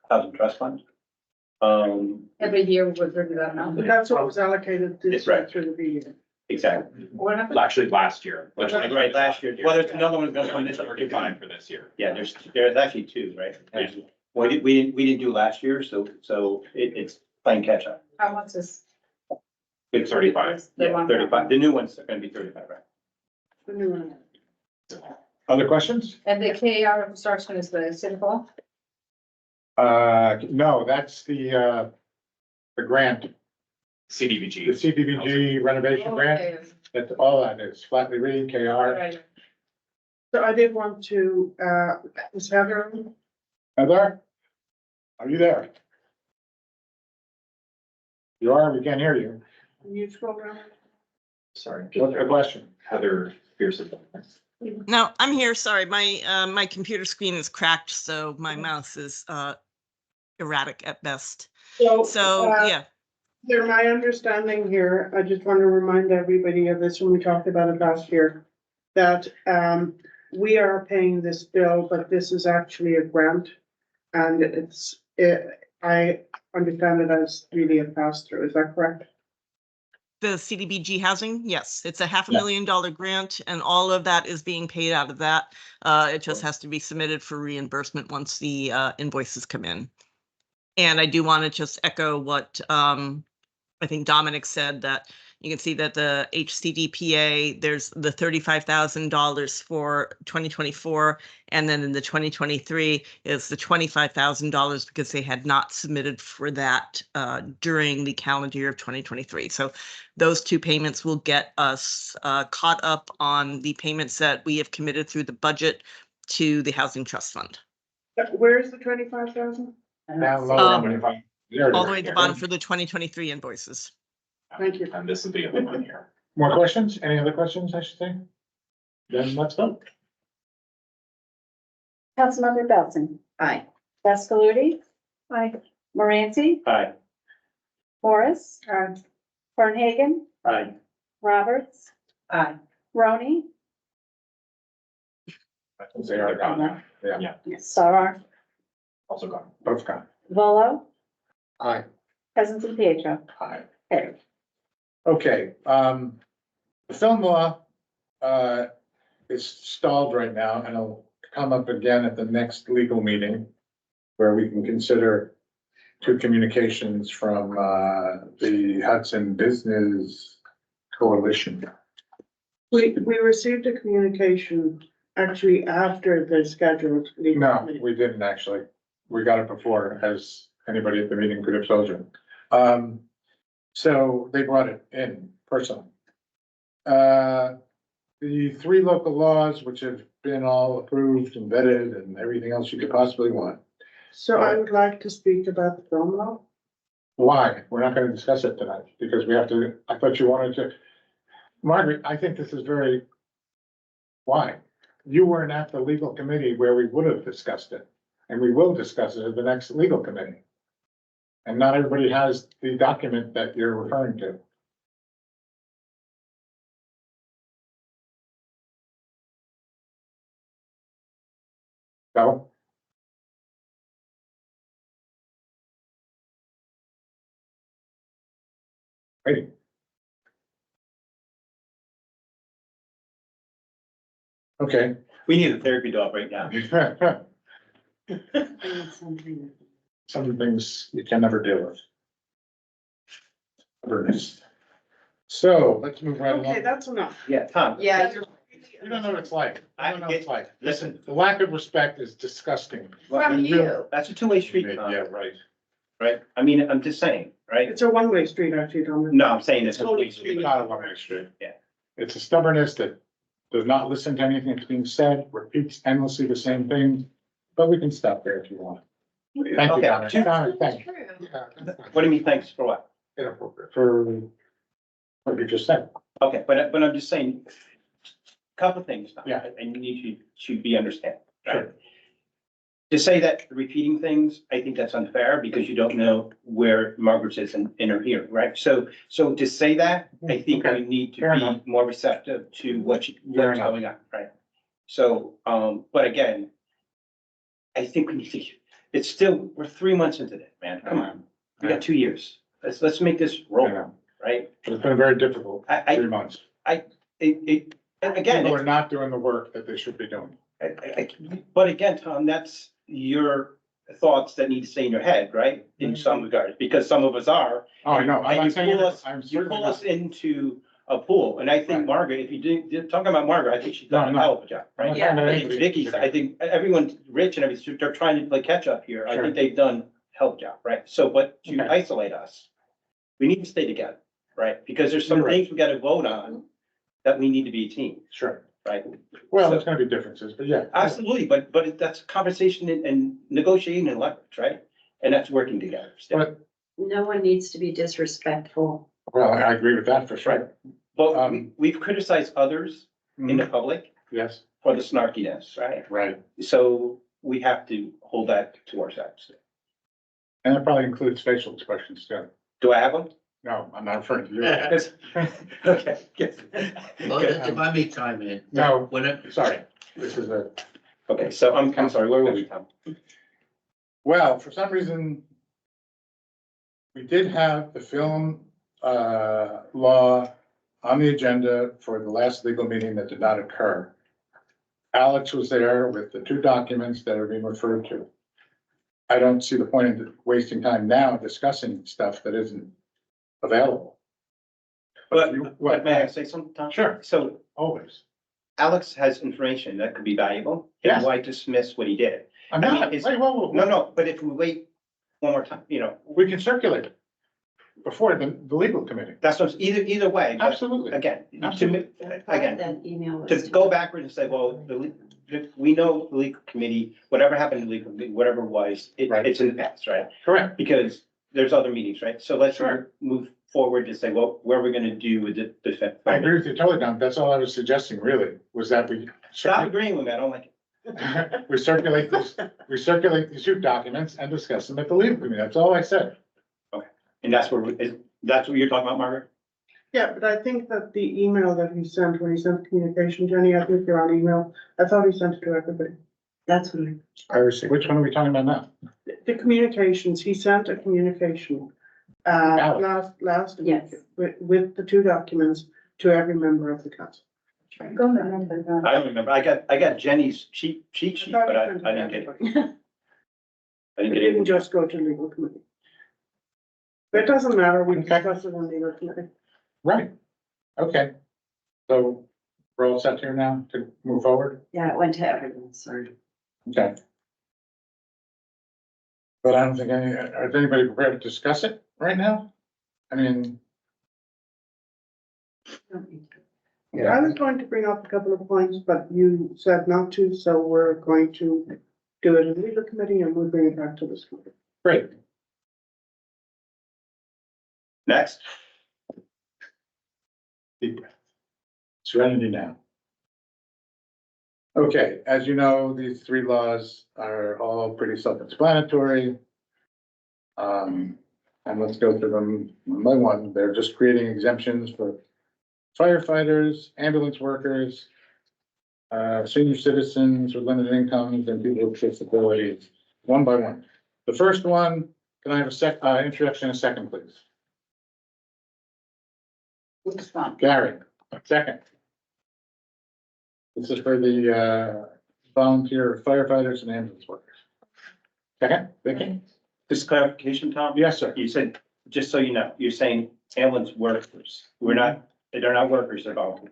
Housing Trust Fund. Every year we would review that amount. But that's what was allocated this That's right. through the meeting. Exactly. What happened? Actually, last year. Right, last year. Well, there's another one that's going this year. 35 for this year. Yeah, there's actually two, right? Yeah. Well, we didn't do last year, so it's playing catch up. How much is? It's 35. The Yeah, one- 35. The new one's gonna be 35, right? The new one. Other questions? And the KR construction is the city hall? No, that's the grant, the CDBG. CDBG renovation grant. Okay. That's all that is, Flatley Reed, KR. Right. So I did want to, is Heather, Heather? Are you there? You are, we can't hear you. can you scroll down? Sorry. What's your question? Heather Pearson. No, I'm here. Sorry, my computer screen is cracked, so my mouse is erratic at best. So, yeah. They're my understanding here, I just want to remind everybody of this when we talked about it last year, that we are paying this bill, but this is actually a grant. And I understand it as really a pass through, is that correct? The CDBG housing, yes, it's a $500,000 grant and all of that is being paid out of that. It just has to be submitted for reimbursement once the invoices come in. And I do want to just echo what I think Dominic said, that you can see that the HCDPA, there's the $35,000 for 2024. And then in the 2023 is the $25,000 because they had not submitted for that during the calendar year of 2023. So those two payments will get us caught up on the payments that we have committed through the budget to the Housing Trust Fund. Where's the 25,000? Down low. Um, There it All is. the way at the bottom for the 2023 invoices. Thank you. And this is the other one here. More questions? Any other questions, I should say? Then let's vote. Councilmember Belton. Aye. Bascaluti. Aye. Moranti. Aye. Morris. Aye. Fernhagen. Aye. Roberts. Aye. Roni. They are gone now. Yeah, Star, Also gone. both gone. Volo. Aye. Present Pietro. Aye. Carried. Okay, the film law, is stalled right now and it'll come up again at the next legal meeting where we can consider two communications from, the Hudson Business Coalition. We received a communication actually after the scheduled legal No, meeting. we didn't actually. We got it before, as anybody at the meeting could have told you. So they brought it in personally. The three local laws, which have been all approved and vetted and everything else you could possibly want. So I would like to speak about the film law. Why? We're not gonna discuss it tonight because we have to, I thought you wanted to. Margaret, I think this is very. Why? You weren't at the legal committee where we would have discussed it, and we will discuss it at the next legal committee. And not everybody has the document that you're referring to. So? Hey. Okay, We need a therapy dog right now. Some things you can never deal with. Stubbornness. So let's move right Okay, along. that's enough. Yeah, Tom. Yeah, You don't know what it's like. You don't know what it's like. Listen. The lack of respect is disgusting. From you. That's a two-way street, Yeah, Tom, right. right? I mean, I'm just saying, right? It's a one-way street, actually, Dominic. No, I'm saying it's a Totally. two-way street. It's not a one-way street. Yeah. It's a stubbornness that does not listen to anything that's being said, repeats endlessly the same thing, but we can stop there if you want. Thank you, Okay, Donna. two- Donna, thank you. What do you mean, thanks for what? Inappropriate for what you just said. Okay, but I'm just saying, couple things, Tom, Yeah. I need you to be understand, right? Sure. To say that repeating things, I think that's unfair because you don't know where Margaret is in her hearing, right? So to say that, I think Okay. we need to Fair be enough. more receptive to what's Fair enough. going on, right? So, but again, I think we need to, it's still, we're 3 months into this, man, come on. We got 2 years. Let's make this roll, Yeah. right? It's been very difficult, I, 3 months. and again, People are not doing the work that they should be doing. but again, Tom, that's your thoughts that need to stay in your head, right? In some regards, because some of us are. Oh, I know. I'm And you not saying, pull us, I'm you certainly pull us not. into a pool, and I think Right. Margaret, if you did, talking about Margaret, I think she's done No, a no. hell of a job, I'm right? not saying that I think anybody- Vicky's, I think everyone, Rich and everything, they're trying to play catch up here. I Sure. think they've done a hell of a job, right? So, but to Okay. isolate us, we need to stay together, right? Because there's some You're right. things we gotta vote on that we need to be a team, Sure. right? Well, So- there's gonna be differences, but yeah. Absolutely, but that's conversation and negotiating and leverage, right? And that's working together. still. But, No one needs to be disrespectful. well, I agree with that for sure. But we've criticized others in the public Yes, for the snarkiness, right? right. So we have to hold that to ourselves. And that probably includes facial expressions too. Do I have them? No, I'm not referring to you. Okay. yes. Well, if I may chime in. No. When it, Sorry, this is a, Okay, so I'm sorry, where were we, Tom? well, for some reason, we did have the film, law on the agenda for the last legal meeting that did not occur. Alex was there with the 2 documents that are being referred to. I don't see the point in wasting time now discussing stuff that isn't available. But, you- but what- may I say something, Tom? Sure. So Always. Alex has information that could be valuable. Yes. And why dismiss what he did? I'm I mean, not, it's- wait, whoa, whoa, No, whoa. no, but if we wait one more time, We can circulate it before the legal committee. that's what, either way. but Absolutely. Again, to me, Part of again, that email was. to go backwards and say, well, we know the legal committee, whatever happened in the legal, committee, whatever it was, Right. it's in the past, right? Correct. Because there's other meetings, right? So let's Sure. move forward to say, well, what are we gonna do with the defense? I agree with you totally, Don. That's all I was suggesting really, was that we. Stop agreeing with me, I don't like it. We circulate these 2 documents and discuss them at the legal committee. That's all I said. And that's that's what you're talking about, Margaret? Yeah, but I think that the email that he sent, when he sent communication, Jenny, I think you're on email. I thought he sent it to everybody. That's what I received. Which one are we talking about now? The communications, he sent a communication, Alex. last week Yes. with the 2 documents to every member of the council. I don't remember. I got Jenny's cheat sheet, but I didn't get it. I It didn't get didn't it. just go to legal committee. But it doesn't matter, we Okay. discussed it in legal committee. Right. Okay. So we're all set here now to move forward? Yeah, it went to everyone, sorry. Okay. But I don't think is anybody prepared to discuss it right now? I mean, I was going to bring up a couple of points, but you said not to, so we're going to do it in legal committee and we'll bring it back to this committee. great. Next. Deep breath. Serenity now. Okay, as you know, these 3 laws are all pretty self-explanatory. And let's go through them one by one. They're just creating exemptions for firefighters, ambulance workers, senior citizens with limited incomes and people with disabilities, one by one. The first one, can I have a introduction in a second, please? Gary, second. This is for the volunteer firefighters and ambulance workers. Second, Vicky? Just clarification, Tom? Yes, sir. You said, just so you know, you're saying ambulance workers. We're not, they're not workers, they're volunteers.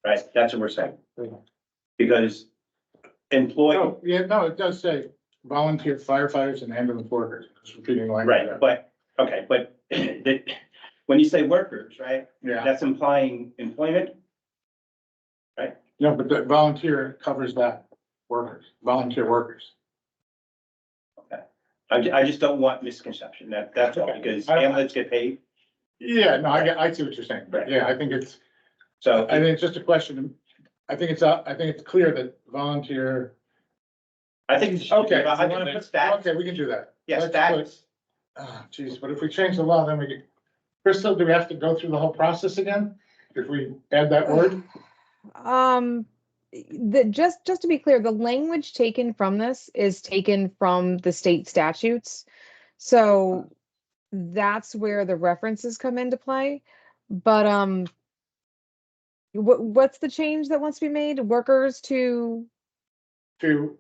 Right? That's what we're saying. Because employee, No, yeah, no, it does say volunteer firefighters and ambulance workers. Just repeating like. right, but, okay, but when you say workers, right? Yeah, That's implying employment? no, but the volunteer covers that, workers, volunteer workers. I just don't want misconception. That's all, because ambulance get paid. Yeah, no, I see what you're saying, but yeah, I think it's, So I think it's just a question. I think it's clear that volunteer, I think it's. okay. I want to put stats. Okay, we can do that. Yeah, Let's stats. put- Ah, geez, but if we change the law, then we get, Crystal, do we have to go through the whole process again? If we add that word? Just to be clear, the language taken from this is taken from the state statutes. So that's where the references come into play. But what's the change that wants to be made? Workers to,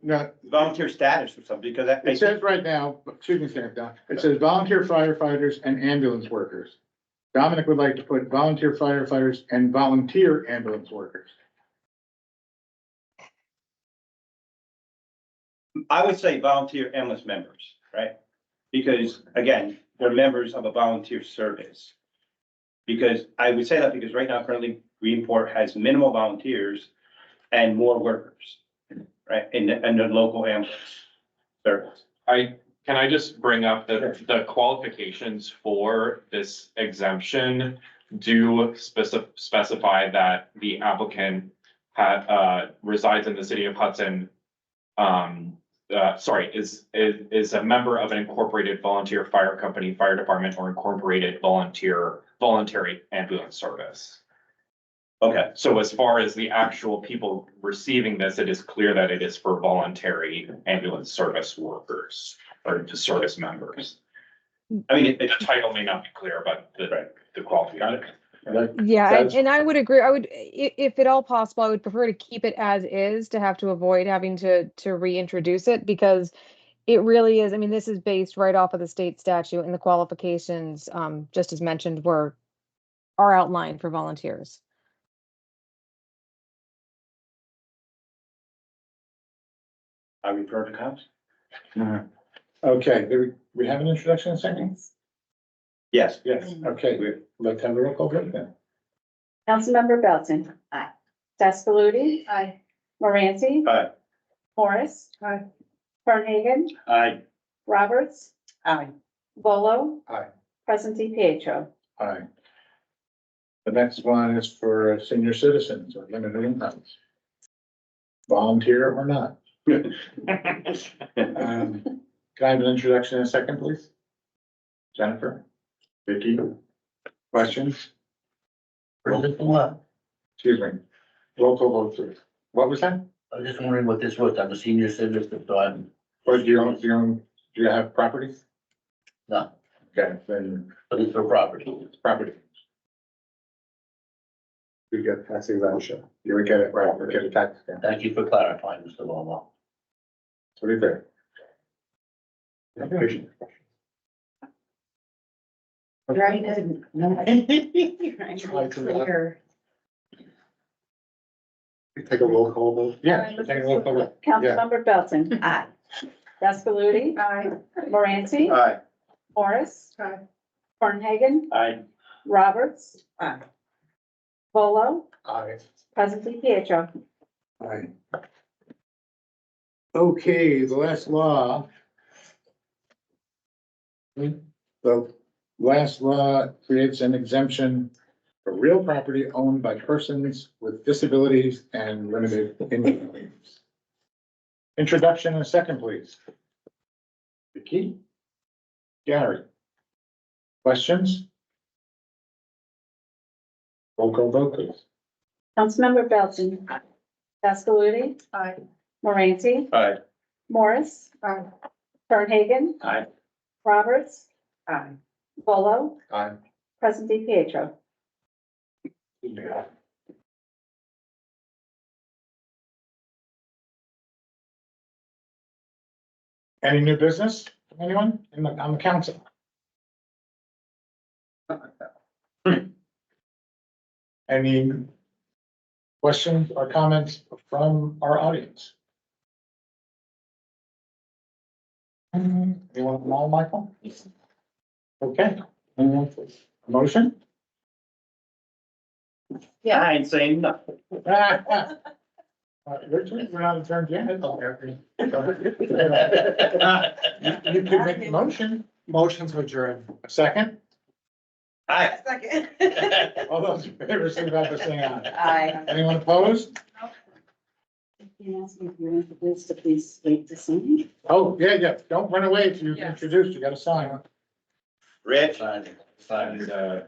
No, Volunteer status or something, because that. it says right now, excuse me, Sam, Don, it says volunteer firefighters and ambulance workers. Dominic would like to put volunteer firefighters and volunteer ambulance workers. I would say volunteer ambulance members, right? Because again, they're members of a volunteer service. Because I would say that because right now currently Greenport has minimal volunteers and more workers, right? In the local ambulance service. Can I just bring up the qualifications for this exemption do specify that the applicant resides in the city of Hudson. Is a member of an incorporated volunteer fire company, fire department, or incorporated voluntary ambulance service. Okay, So as far as the actual people receiving this, it is clear that it is for voluntary ambulance service workers or to service members. I mean, The title may not be clear, but the qualification. yeah, and I would agree. I would, if at all possible, I would prefer to keep it as is, to have to avoid having to reintroduce it, because it really is, I mean, this is based right off of the state statute, and the qualifications, just as mentioned, are outlined for volunteers. I refer to cops? Okay, do we have an introduction in a second? Yes. Yes, okay, we'd like to have a roll call vote then. Councilmember Belton. Aye. Deskaluti. Aye. Moranti. Aye. Morris. Aye. Fernhagen. Aye. Roberts. Aye. Volo. Aye. Presley Pietro. Aye. The next one is for senior citizens or limited incomes. Volunteer or not. Can I have an introduction in a second, please? Jennifer, Vicky, questions? What? Excuse me. Roll call vote, please. What was that? I was just wondering what this was. I'm a senior citizen, so I'm, Or do you have properties? no, Okay, then but it's for property. it's property. You get tax exemption. You would get it, right, you would get a tax stamp. Thank you for clarifying, Mr. Lomo. What do you think? Right, no. Try to, take a roll call vote. Yeah, take a roll call vote. Yeah. Councilmember Belton. Aye. Deskaluti. Aye. Moranti. Aye. Morris. Aye. Fernhagen. Aye. Roberts. Aye. Volo. Aye. Presley Pietro. Aye. Okay, the last law. The last law creates an exemption for real property owned by persons with disabilities and limited incomes. Introduction in a second, please. Vicky? Gary? Questions? Roll call vote, please. Councilmember Belton. Deskaluti. Aye. Moranti. Aye. Morris. Aye. Fernhagen. Aye. Roberts. Aye. Volo. Aye. Presley Pietro. Any new business, anyone on the council? Any questions or comments from our audience? Anyone at all, Michael? Okay. Motion? Yeah, I ain't saying nothing. Richard, we're not adjourned yet. You could make a motion. Motion to adjourn. A second? Hi. Second. All those in favor, signify by saying aye. Aye. Anyone opposed? You ask me if you're introduced, to please wait to see. Oh, yeah. Don't run away if you're Yes. introduced. You gotta sign. Rich, Sign. And,